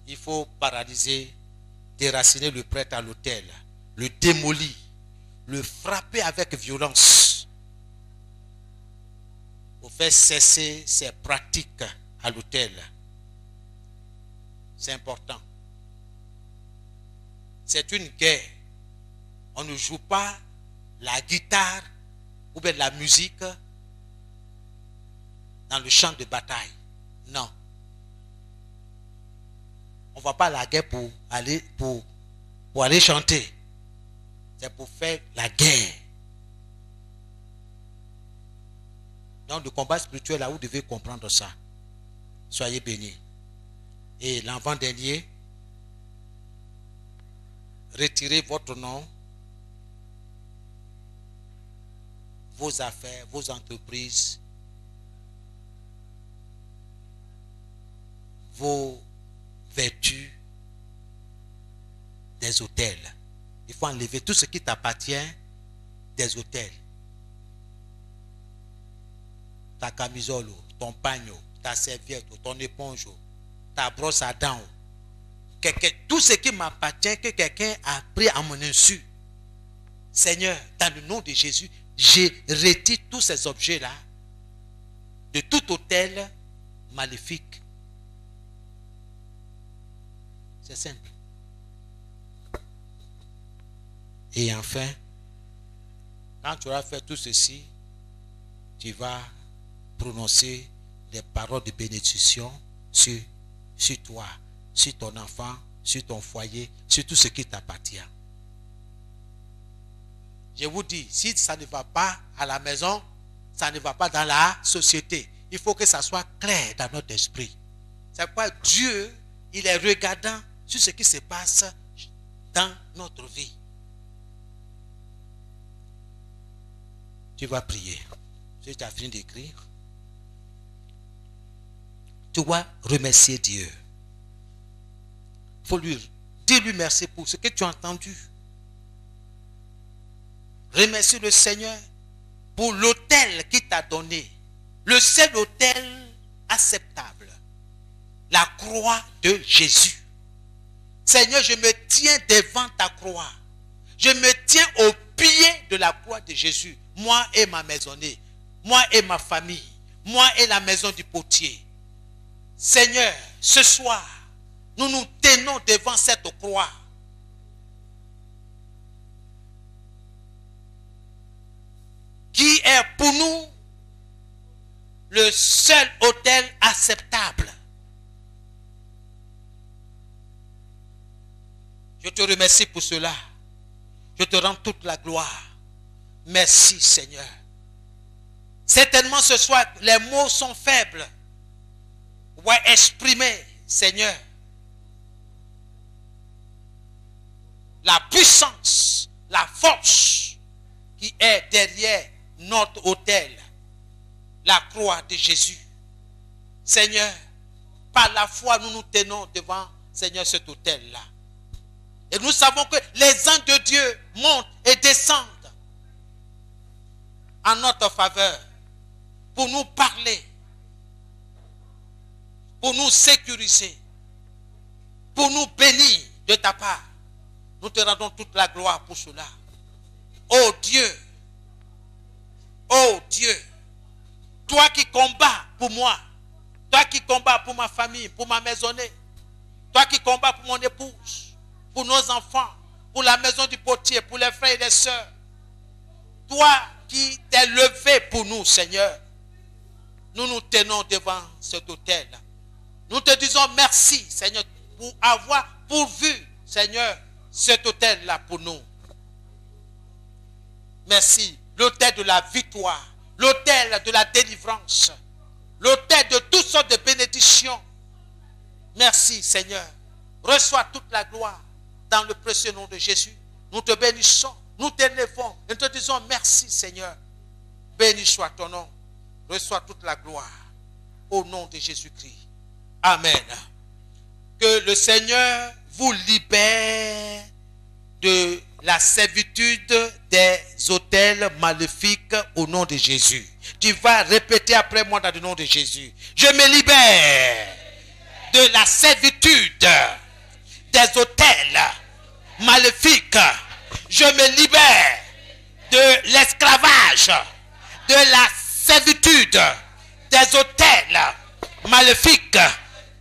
S2: il faut paralyser, déraciner le prêtre à l'autel, le démolir, le frapper avec violence pour faire cesser ses pratiques à l'autel. C'est important. C'est une guerre. On ne joue pas la guitare ou bien la musique dans le champ de bataille. Non. On ne va pas à la guerre pour aller chanter. C'est pour faire la guerre. Donc le combat spirituel, là, vous devez comprendre ça. Soyez bénis. Et l'avant-dernier, retirez votre nom, vos affaires, vos entreprises, vos vertus des hôtels. Il faut enlever tout ce qui t'appartient des hôtels. Ta camisole, ton pagne, ta serviette, ton éponge, ta brosse à dents. Tout ce qui m'appartient, que quelqu'un a pris à mon insu. Seigneur, dans le nom de Jésus, je retire tous ces objets-là de tout hôtel maléfique. C'est simple. Et enfin, quand tu auras fait tout ceci, tu vas prononcer des paroles de bénédiction sur toi, sur ton enfant, sur ton foyer, sur tout ce qui t'appartient. Je vous dis, si ça ne va pas à la maison, ça ne va pas dans la société. Il faut que ça soit clair dans notre esprit. C'est pourquoi Dieu, il est regardant sur ce qui se passe dans notre vie. Tu vas prier. Si tu as fini d'écrire, tu vas remercier Dieu. Il faut lui dire merci pour ce que tu as entendu. Remercie le Seigneur pour l'autel qu'il t'a donné. Le seul autel acceptable. La croix de Jésus. Seigneur, je me tiens devant ta croix. Je me tiens au pied de la croix de Jésus. Moi et ma maisonnée. Moi et ma famille. Moi et la maison du potier. Seigneur, ce soir, nous nous tenons devant cette croix. Qui est pour nous le seul autel acceptable. Je te remercie pour cela. Je te rends toute la gloire. Merci Seigneur. Certainement ce soir, les mots sont faibles. Pour exprimer, Seigneur, la puissance, la force qui est derrière notre autel, la croix de Jésus. Seigneur, par la foi, nous nous tenons devant, Seigneur, cet autel-là. Et nous savons que les anges de Dieu montent et descendent en notre faveur pour nous parler, pour nous sécuriser, pour nous bénir de ta part. Nous te rendons toute la gloire pour cela. Oh Dieu, toi qui combats pour moi, toi qui combats pour ma famille, pour ma maisonnée, toi qui combats pour mon épouse, pour nos enfants, pour la maison du potier, pour les frères et les sœurs, toi qui t'es levé pour nous, Seigneur, nous nous tenons devant cet autel. Nous te disons merci, Seigneur, pour avoir pourvu, Seigneur, cet autel-là pour nous. Merci. L'autel de la victoire, l'autel de la délivrance, l'autel de toutes sortes de bénédictions. Merci, Seigneur. Reçois toute la gloire dans le précieux nom de Jésus. Nous te bénissons, nous t'élevons et nous te disons merci, Seigneur. Béni soit ton nom. Reçois toute la gloire au nom de Jésus-Christ. Amen. Que le Seigneur vous libère de la servitude des autels maléfiques au nom de Jésus. Tu vas répéter après moi dans le nom de Jésus. Je me libère de la servitude des autels maléfiques. Je me libère de l'esclavage, de la servitude des autels maléfiques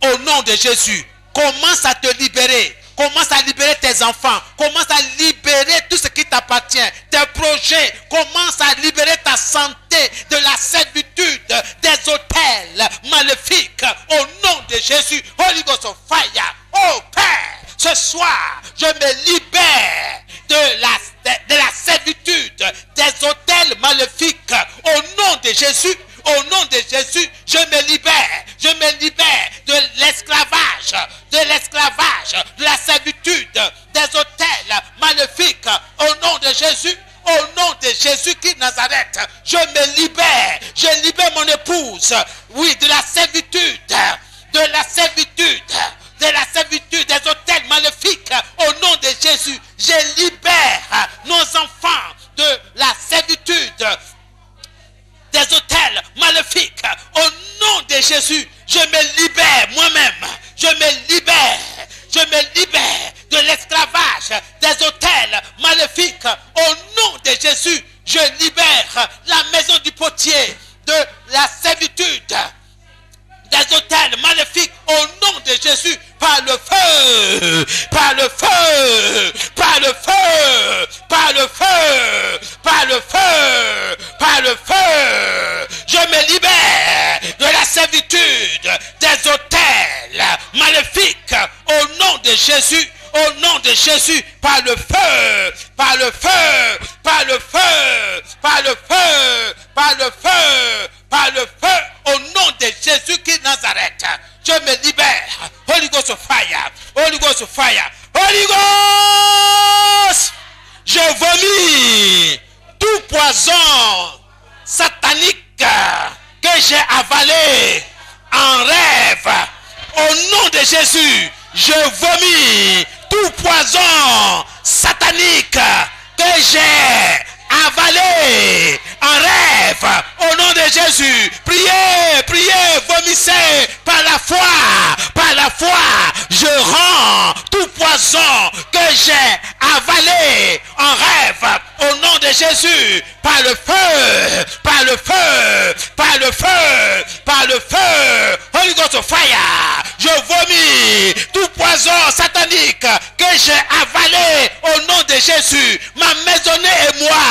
S2: au nom de Jésus. Commence à te libérer. Commence à libérer tes enfants. Commence à libérer tout ce qui t'appartient. Tes projets. Commence à libérer ta santé de la servitude des autels maléfiques au nom de Jésus. Holy Ghost of fire. Oh Père, ce soir, je me libère de la servitude des autels maléfiques au nom de Jésus. Au nom de Jésus, je me libère de l'esclavage, de la servitude des autels maléfiques. Au nom de Jésus, au nom de Jésus-Christ Nazareth, je libère mon épouse, oui, de la servitude des autels maléfiques. Au nom de Jésus, je libère nos enfants de la servitude des autels maléfiques. Au nom de Jésus, je me libère moi-même. Je me libère de l'esclavage des autels maléfiques. Au nom de Jésus, je libère la maison du potier de la servitude des autels maléfiques. Au nom de Jésus, par le feu, par le feu, par le feu, par le feu, par le feu, par le feu. Je me libère de la servitude des autels maléfiques. Au nom de Jésus, au nom de Jésus, par le feu, par le feu, par le feu, par le feu, par le feu, par le feu, au nom de Jésus-Christ Nazareth, je me libère. Holy Ghost of fire, Holy Ghost of fire, Holy Ghost. Je vomis tout poison satanique que j'ai avalé en rêve. Au nom de Jésus, je vomis tout poison satanique que j'ai avalé en rêve. Au nom de Jésus, priez, priez, vomissez par la foi, par la foi. Je rends tout poison que j'ai avalé en rêve. Au nom de Jésus, par le feu, par le feu, par le feu, par le feu. Holy Ghost of fire. Je vomis tout poison satanique que j'ai avalé au nom de Jésus. Ma maisonnée et moi,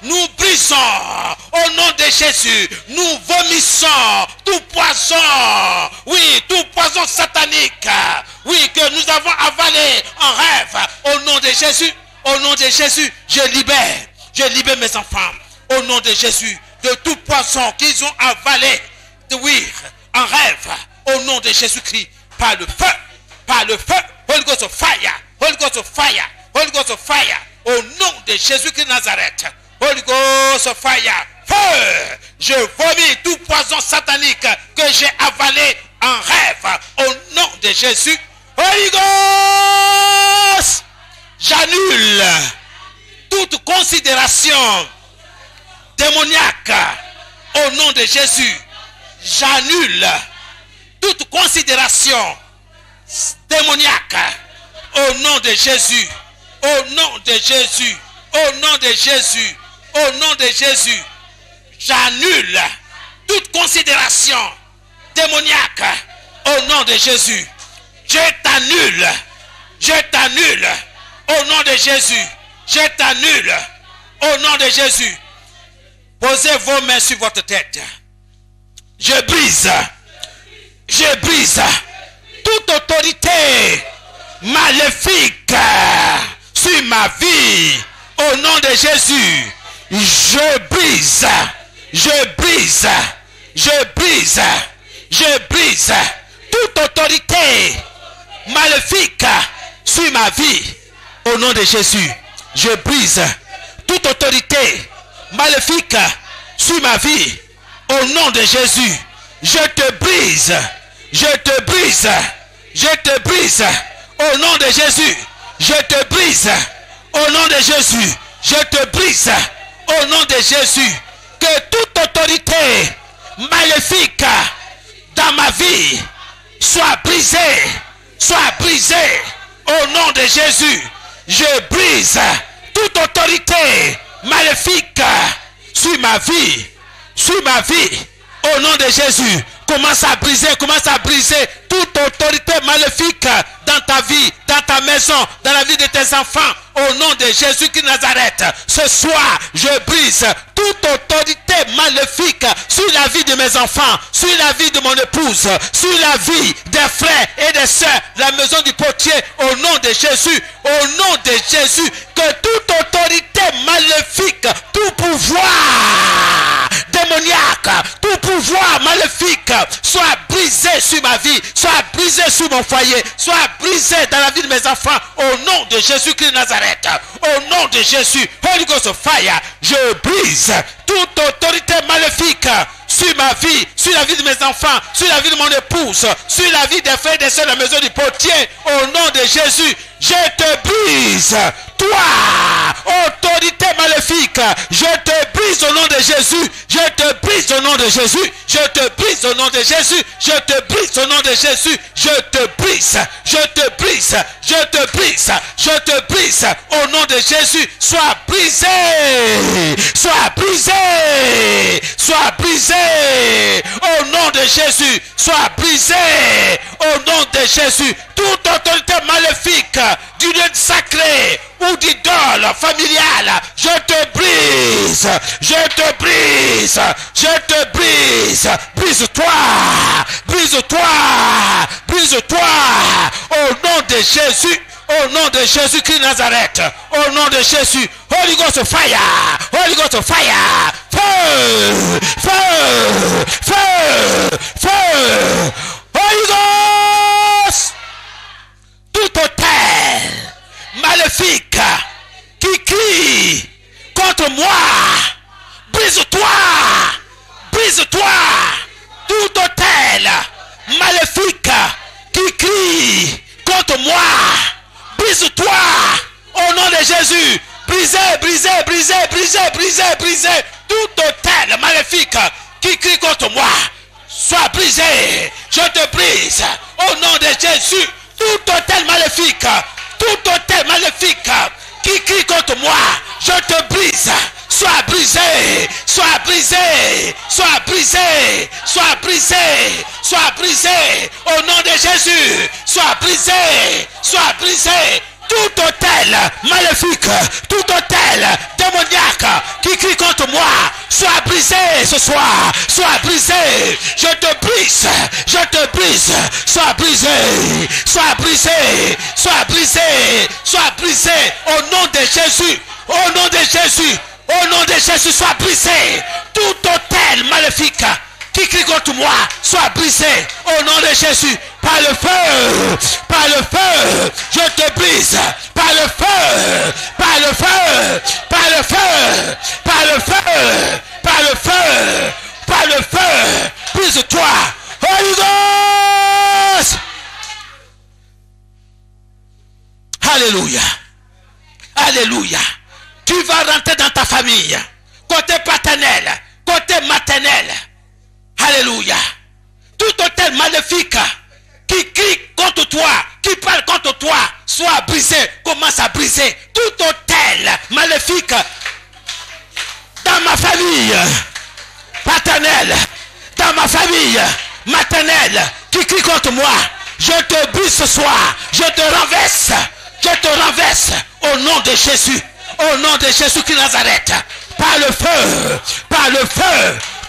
S2: nous brisons au nom de Jésus. Nous vomissons tout poison, oui, tout poison satanique, oui, que nous avons avalé en rêve. Au nom de Jésus, au nom de Jésus, je libère mes enfants. Au nom de Jésus, de tout poison qu'ils ont avalé, oui, en rêve. Au nom de Jésus-Christ, par le feu, par le feu. Holy Ghost of fire, Holy Ghost of fire, Holy Ghost of fire. Au nom de Jésus-Christ Nazareth, Holy Ghost of fire, feu. Je vomis tout poison satanique que j'ai avalé en rêve. Au nom de Jésus, Holy Ghost, j'annule toute considération démoniaque. Au nom de Jésus, j'annule toute considération démoniaque. Au nom de Jésus, au nom de Jésus, au nom de Jésus, au nom de Jésus, j'annule toute considération démoniaque. Au nom de Jésus, je t'annule, au nom de Jésus, je t'annule, au nom de Jésus. Posez vos mains sur votre tête. Je brise toute autorité maléfique sur ma vie. Au nom de Jésus, je brise toute autorité maléfique sur ma vie. Au nom de Jésus, je brise toute autorité maléfique sur ma vie. Au nom de Jésus, je te brise. Je te brise. Je te brise. Au nom de Jésus, je te brise. Au nom de Jésus, je te brise. Au nom de Jésus, que toute autorité maléfique dans ma vie soit brisée. Soit brisée. Au nom de Jésus, je brise toute autorité maléfique sur ma vie. Sur ma vie. Au nom de Jésus, commence à briser toute autorité maléfique dans ta vie, dans ta maison, dans la vie de tes enfants. Au nom de Jésus-Christ de Nazareth, ce soir, je brise toute autorité maléfique sur la vie de mes enfants, sur la vie de mon épouse, sur la vie des frères et des sœurs, la maison du potier. Au nom de Jésus, au nom de Jésus, que toute autorité maléfique, tout pouvoir démoniaque, tout pouvoir maléfique soit brisé sur ma vie, soit brisé sur mon foyer, soit brisé dans la vie de mes enfants. Au nom de Jésus-Christ de Nazareth. Au nom de Jésus, Holy Ghost of Fire, je brise toute autorité maléfique sur ma vie, sur la vie de mes enfants, sur la vie de mon épouse, sur la vie des frères et des sœurs de la maison du potier. Au nom de Jésus, je te brise. Toi, autorité maléfique, je te brise au nom de Jésus. Je te brise au nom de Jésus. Je te brise au nom de Jésus. Je te brise au nom de Jésus. Je te brise. Je te brise. Je te brise. Je te brise. Au nom de Jésus, sois brisé. Sois brisé. Sois brisé. Au nom de Jésus, sois brisé. Au nom de Jésus, toute autorité maléfique du lieu sacré ou d'idole familiale, je te brise. Je te brise. Je te brise. Brise-toi. Brise-toi. Brise-toi. Au nom de Jésus. Au nom de Jésus-Christ de Nazareth. Au nom de Jésus. Holy Ghost of Fire. Holy Ghost of Fire. Feu. Feu. Feu. Feu. Holy Ghost. Tout hôtel maléfique qui crie contre moi, brise-toi. Brise-toi. Tout hôtel maléfique qui crie contre moi, brise-toi. Au nom de Jésus, brisez, brisez, brisez, brisez, brisez, brisez. Tout hôtel maléfique qui crie contre moi, sois brisé. Je te brise. Au nom de Jésus, tout hôtel maléfique, tout hôtel maléfique qui crie contre moi, je te brise. Sois brisé, sois brisé, sois brisé, sois brisé, sois brisé. Au nom de Jésus, sois brisé, sois brisé. Tout hôtel maléfique, tout hôtel démoniaque qui crie contre moi, sois brisé ce soir, sois brisé. Je te brise, je te brise, sois brisé, sois brisé, sois brisé, sois brisé. Au nom de Jésus, au nom de Jésus, au nom de Jésus, sois brisé. Tout hôtel maléfique qui crie contre moi, sois brisé. Au nom de Jésus, par le feu, par le feu, je te brise. Par le feu, par le feu, par le feu, par le feu, par le feu, par le feu, brise-toi. Holy Ghost. Alléluia. Alléluia. Tu vas rentrer dans ta famille, côté paternel, côté maternel. Alléluia. Tout hôtel maléfique qui crie contre toi, qui parle contre toi, soit brisé, commence à briser. Tout hôtel maléfique dans ma famille paternelle, dans ma famille maternelle, qui crie contre moi, je te brise ce soir, je te renverse, au nom de Jésus, au nom de Jésus-Christ de Nazareth, par le feu,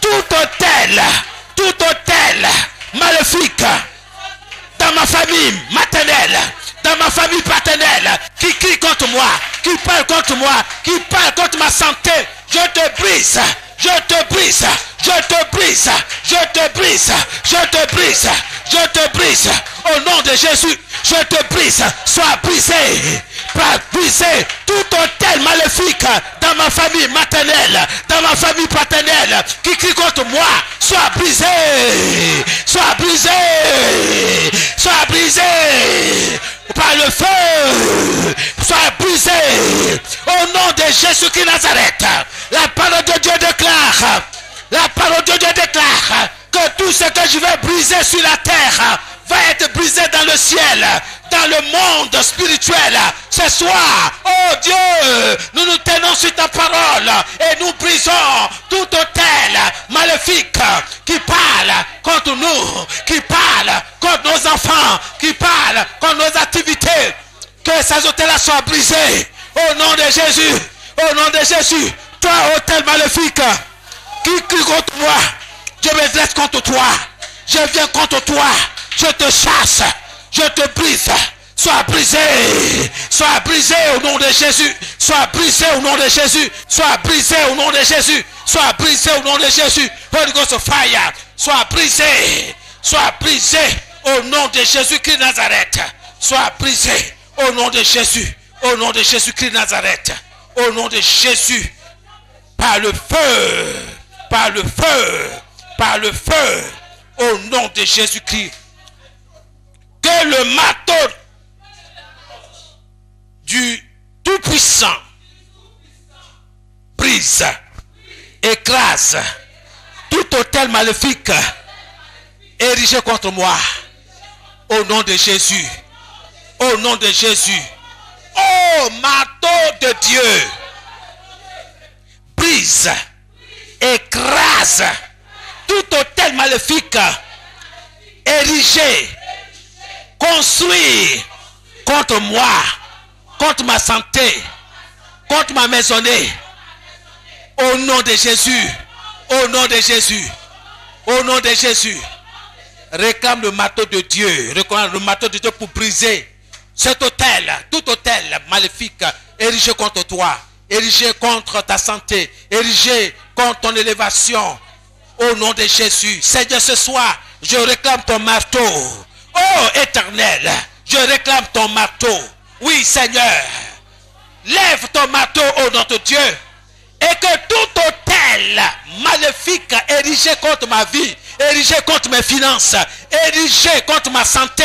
S2: tout hôtel maléfique dans ma famille maternelle, dans ma famille paternelle, qui crie contre moi, qui parle contre moi, qui parle contre ma santé, je te brise, je te brise, je te brise, je te brise, je te brise, je te brise. Au nom de Jésus, je te brise. Sois brisé briser tout hôtel maléfique dans ma famille maternelle, dans ma famille paternelle, qui crie contre moi, soit brisé, soit brisé, soit brisé par le feu, soit brisé au nom de Jésus-Christ Nazareth. La parole de Dieu déclare, la parole de Dieu déclare que tout ce que je vais briser sur la terre va être brisé dans le ciel, dans le monde spirituel. Ce soir, oh Dieu, nous nous tenons sur ta parole et nous brisons tout hôtel maléfique qui parle contre nous, qui parle contre nos enfants, qui parle contre nos activités. Que ces hôtels-là soient brisés au nom de Jésus, au nom de Jésus. Toi, hôtel maléfique, qui crie contre moi, je me dresse contre toi, je viens contre toi. Je te chasse, je te brise, sois brisé au nom de Jésus, sois brisé au nom de Jésus, sois brisé au nom de Jésus, sois brisé au nom de Jésus, Holy Ghost fire, sois brisé au nom de Jésus-Christ Nazareth, sois brisé au nom de Jésus, au nom de Jésus-Christ Nazareth, au nom de Jésus, par le feu, par le feu, par le feu, au nom de Jésus-Christ. Que le marteau du Tout-Puissant brise, écrase tout hôtel maléfique érigé contre moi. Au nom de Jésus. Au nom de Jésus. Oh, marteau de Dieu. Brise, écrase tout hôtel maléfique érigé, construit contre moi, contre ma santé, contre ma maisonnée. Au nom de Jésus, au nom de Jésus, au nom de Jésus. Réclame le marteau de Dieu, réclame le marteau de Dieu pour briser cet hôtel, tout hôtel maléfique érigé contre toi, érigé contre ta santé, érigé contre ton élévation. Au nom de Jésus, Seigneur, ce soir, je réclame ton marteau. Oh, Éternel, je réclame ton marteau. Oui, Seigneur, lève ton marteau au nom de Dieu. Et que tout hôtel maléfique érigé contre ma vie, érigé contre mes finances, érigé contre ma santé,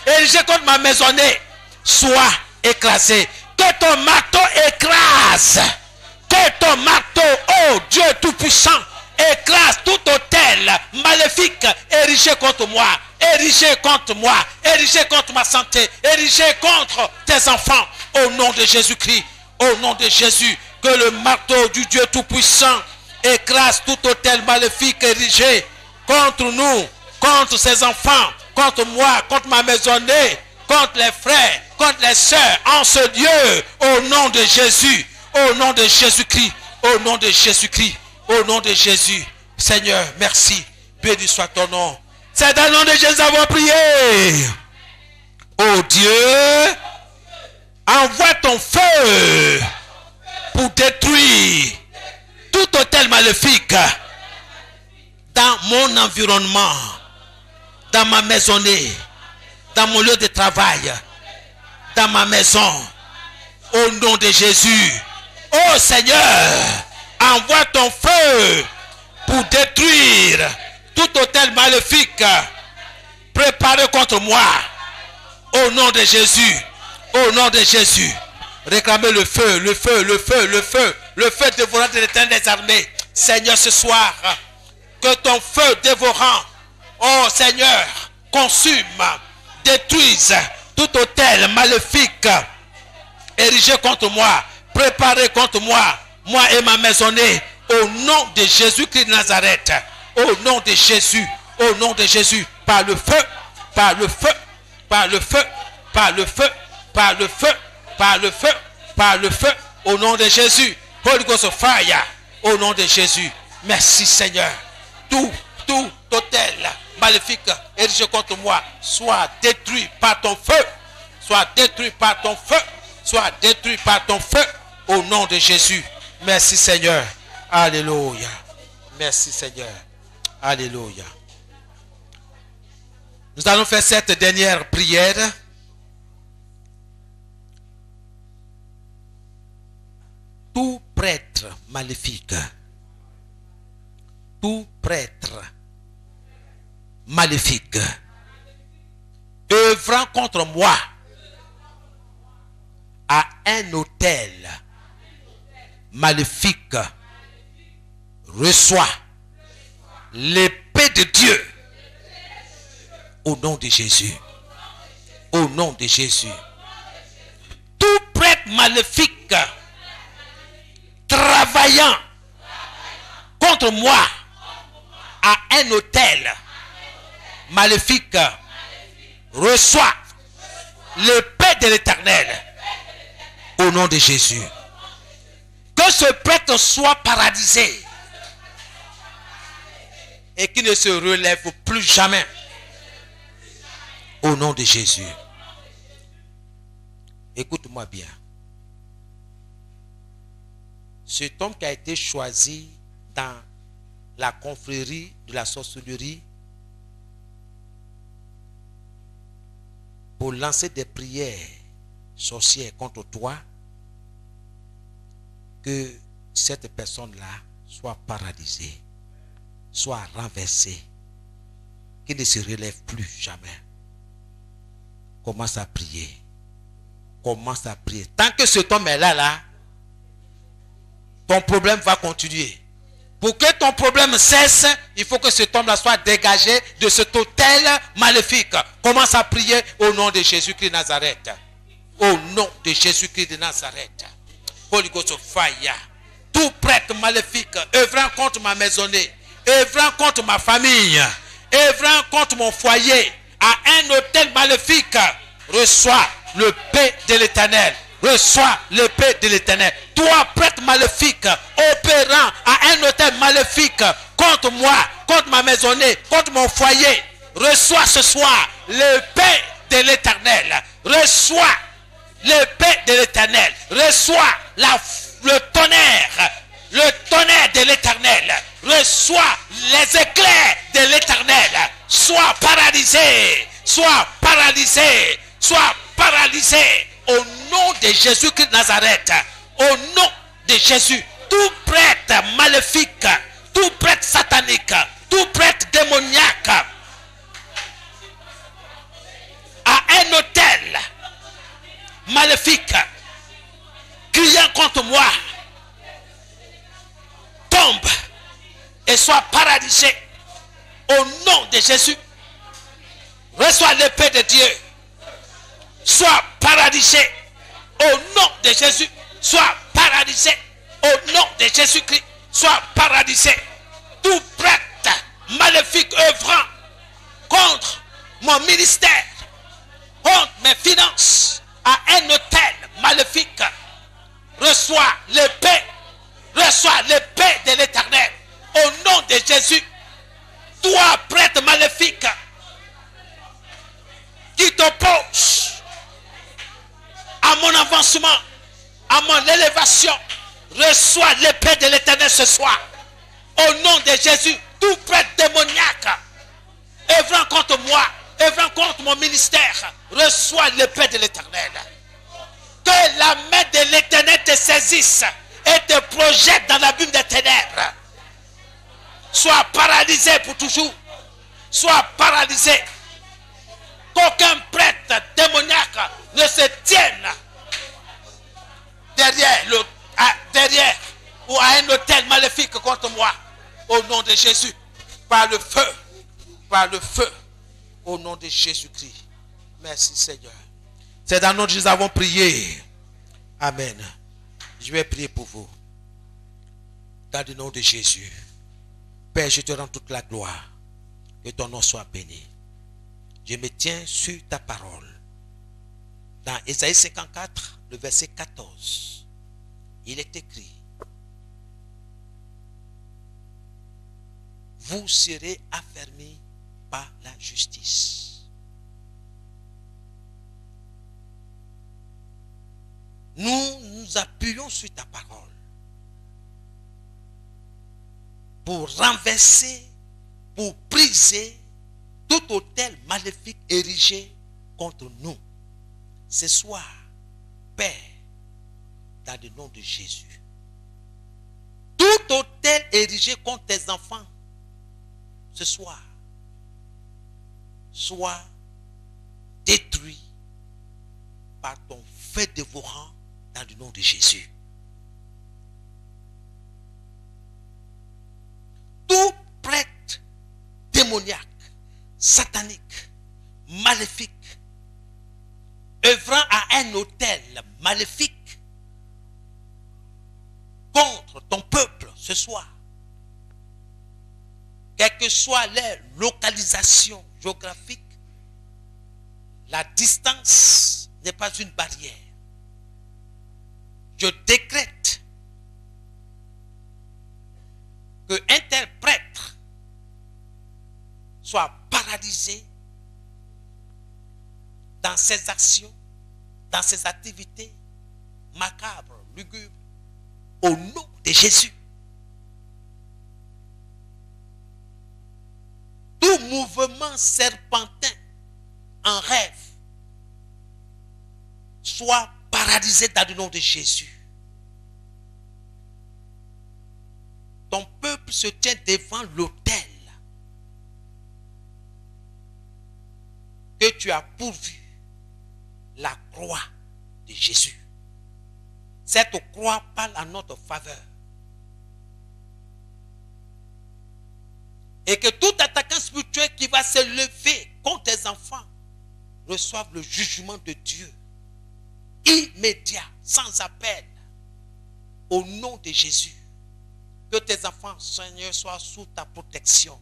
S2: érigé contre ma maisonnée, soit écrasé. Que ton marteau écrase. Que ton marteau, oh Dieu Tout-Puissant, écrase tout hôtel maléfique érigé contre moi, érigé contre moi, érigé contre ma santé, érigé contre tes enfants. Au nom de Jésus-Christ, au nom de Jésus, que le marteau du Dieu Tout-Puissant écrase tout hôtel maléfique érigé contre nous, contre ses enfants, contre moi, contre ma maisonnée, contre les frères, contre les sœurs, en ce lieu, au nom de Jésus, au nom de Jésus-Christ, au nom de Jésus-Christ, au nom de Jésus. Seigneur, merci, béni soit ton nom. C'est dans le nom de Jésus avons prié. Oh Dieu, envoie ton feu pour détruire tout hôtel maléfique dans mon environnement, dans ma maisonnée, dans mon lieu de travail, dans ma maison. Au nom de Jésus. Oh Seigneur, envoie ton feu pour détruire tout hôtel maléfique préparé contre moi. Au nom de Jésus. Au nom de Jésus. Réclamez le feu, le feu, le feu, le feu. Le feu dévorant de l'Éternel des armées. Seigneur, ce soir, que ton feu dévorant, oh Seigneur, consume, détruise tout hôtel maléfique érigé contre moi, préparé contre moi, moi et ma maisonnée. Au nom de Jésus-Christ de Nazareth. Au nom de Jésus. Au nom de Jésus. Par le feu, par le feu, par le feu, par le feu, par le feu, par le feu, par le feu. Au nom de Jésus. Holy Ghost fire. Au nom de Jésus. Merci Seigneur. Tout hôtel maléfique érigé contre moi soit détruit par ton feu. Soit détruit par ton feu. Soit détruit par ton feu. Au nom de Jésus. Merci Seigneur. Alléluia. Merci Seigneur. Alléluia. Nous allons faire cette dernière prière. tout prêtre maléfique, tout prêtre maléfique, œuvrant contre moi à un autel maléfique, reçoit l'épée de Dieu au nom de Jésus. Au nom de Jésus. Tout prêtre maléfique travaillant contre moi à un autel maléfique reçoit l'épée de l'Éternel au nom de Jésus. Que ce prêtre soit paralysé et qu'il ne se relève plus jamais au nom de Jésus. Écoute-moi bien. Cet homme qui a été choisi dans la confrérie de la sorcellerie pour lancer des prières sorcières contre toi, que cette personne-là soit paralysée, soit renversée, qu'il ne se relève plus jamais. Commence à prier. Commence à prier. Tant que cet homme est là, ton problème va continuer. Pour que ton problème cesse, il faut que cet homme-là soit dégagé de cet autel maléfique. Commence à prier au nom de Jésus-Christ de Nazareth. Au nom de Jésus-Christ de Nazareth. Holy Ghost of fire. Tout prêtre maléfique, œuvrant contre ma maisonnée, œuvrant contre ma famille, œuvrant contre mon foyer, à un autel maléfique, reçois le paix de l'Éternel. Reçois l'épée de l'Éternel. Toi, prêtre maléfique, opérant à un autel maléfique contre moi, contre ma maisonnée, contre mon foyer, reçois ce soir l'épée de l'Éternel. Reçois l'épée de l'Éternel. Reçois le tonnerre de l'Éternel. Reçois les éclairs de l'Éternel. Sois paralysé. Sois paralysé. Sois paralysé. Au nom de Jésus-Christ de Nazareth. Au nom de Jésus. Tout prêtre maléfique, tout prêtre satanique, tout prêtre démoniaque, à un autel maléfique, criant contre moi, tombe et soit paralysé au nom de Jésus. Reçois l'épée de Dieu. Sois paralysé au nom de Jésus. Sois paralysé au nom de Jésus-Christ. Sois paralysé. Tout prêtre maléfique œuvrant contre mon ministère, contre mes finances, à un autel maléfique, reçois l'épée. Reçois l'épée de l'Éternel. Au nom de Jésus. Toi, prêtre maléfique, qui t'oppose à mon avancement, à mon élévation, reçois l'épée de l'Éternel ce soir. Au nom de Jésus, tout prêtre démoniaque, œuvrant contre moi, œuvrant contre mon ministère, reçois l'épée de l'Éternel. Que la main de l'Éternel te saisisse et te projette dans l'abîme des ténèbres. Sois paralysé pour toujours. Sois paralysé. Qu'aucun prêtre démoniaque ne se tienne derrière ou à un autel maléfique contre moi. Au nom de Jésus. Par le feu. Par le feu. Au nom de Jésus-Christ. Merci Seigneur. C'est dans notre Jésus que nous avons prié. Amen. Je vais prier pour vous. Dans le nom de Jésus. Père, je te rends toute la gloire. Que ton nom soit béni. Je me tiens sur ta parole. Dans Ésaïe 54, le verset 14, il est écrit: vous serez affermis par la justice. Nous nous appuyons sur ta parole pour renverser, pour briser tout autel maléfique érigé contre nous. Ce soir, Père, dans le nom de Jésus, Tout autel érigé contre tes enfants ce soir soit détruit par ton feu dévorant dans le nom de Jésus. Tout prêtre démoniaque, satanique, maléfique, œuvrant à un autel maléfique contre ton peuple ce soir, quelle que soit leur localisation géographique, la distance n'est pas une barrière. Je décrète qu'un tel prêtre soit paralysé dans ses actions, dans ses activités macabres, lugubres, au nom de Jésus. Tout mouvement serpentin en rêve soit paralysé dans le nom de Jésus. Ton peuple se tient devant l'autel que tu as pourvu, la croix de Jésus. Cette croix parle en notre faveur. Et que tout attaquant spirituel qui va se lever contre tes enfants reçoive le jugement de Dieu immédiat, sans appel, au nom de Jésus. Que tes enfants, Seigneur, soient sous ta protection.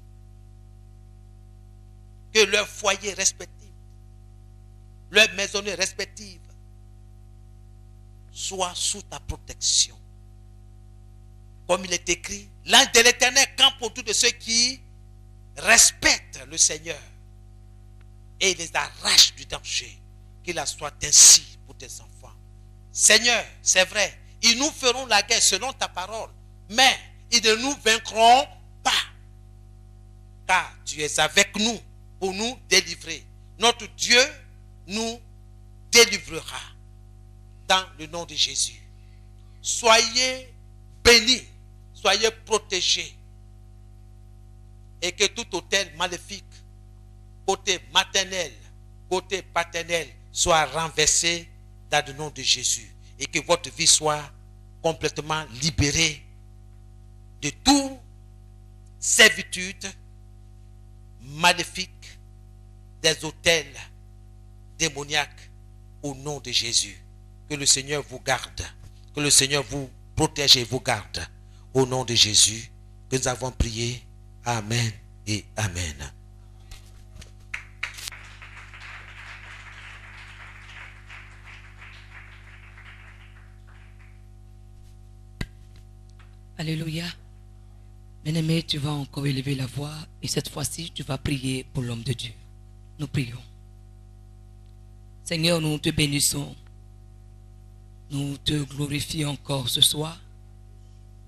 S2: Que leurs foyers respectifs, leurs maisonnées respectives soient sous ta protection. Comme il est écrit, l'ange de l'Éternel campe autour de ceux qui respectent le Seigneur et les arrache du danger. Qu'il en soit ainsi pour tes enfants. Seigneur, c'est vrai, ils nous feront la guerre selon ta parole, mais ils ne nous vaincront pas, car tu es avec nous pour nous délivrer. Notre Dieu nous délivrera dans le nom de Jésus. Soyez bénis, soyez protégés, et que tout autel maléfique, côté maternel, côté paternel, soit renversé dans le nom de Jésus, et que votre vie soit complètement libérée de toute servitude maléfique des autels démoniaques au nom de Jésus. Que le Seigneur vous garde, que le Seigneur vous protège et vous garde au nom de Jésus que nous avons prié. Amen et Amen.
S1: Alléluia. Bien-aimé, tu vas encore élever la voix et cette fois-ci, tu vas prier pour l'homme de Dieu. Nous prions. Seigneur, nous te bénissons. Nous te glorifions encore ce soir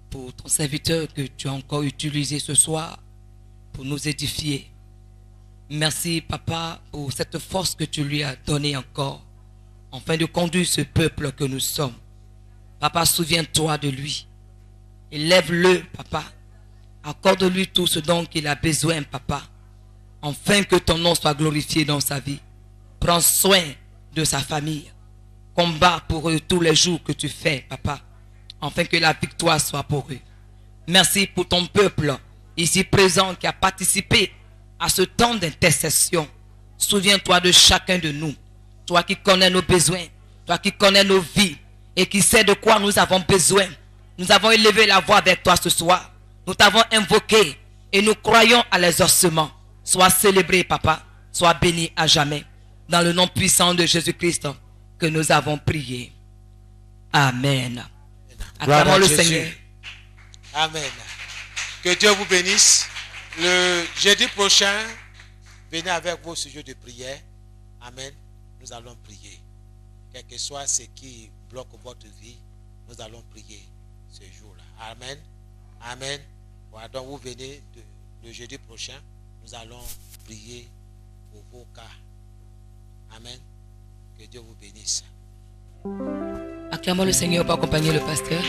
S1: pour ton serviteur que tu as encore utilisé ce soir pour nous édifier. Merci, Papa, pour cette force que tu lui as donnée encore afin de conduire ce peuple que nous sommes. Papa, souviens-toi de lui. Élève-le, Papa. Accorde-lui tout ce dont il a besoin, Papa, afin que ton nom soit glorifié dans sa vie. Prends soin de sa famille. Combat pour eux tous les jours que tu fais, Papa, afin que la victoire soit pour eux. Merci pour ton peuple ici présent qui a participé à ce temps d'intercession. Souviens-toi de chacun de nous. Toi qui connais nos besoins, toi qui connais nos vies et qui sais de quoi nous avons besoin. Nous avons élevé la voix avec toi ce soir. Nous t'avons invoqué et nous croyons à l'exaucement. Sois célébré, Papa. Sois béni à jamais. Dans le nom puissant de Jésus-Christ que nous avons prié. Amen. Acclamons le Seigneur.
S2: Amen. Que Dieu vous bénisse. Le jeudi prochain, venez avec vos sujets de prière. Amen. Nous allons prier. Quel que soit ce qui bloque votre vie, nous allons prier ce jour-là. Amen. Amen. Voilà, donc vous venez le jeudi prochain. Nous allons prier pour vos cas. Amen. Que Dieu vous bénisse.
S1: Acclamons le Seigneur pour accompagner le pasteur.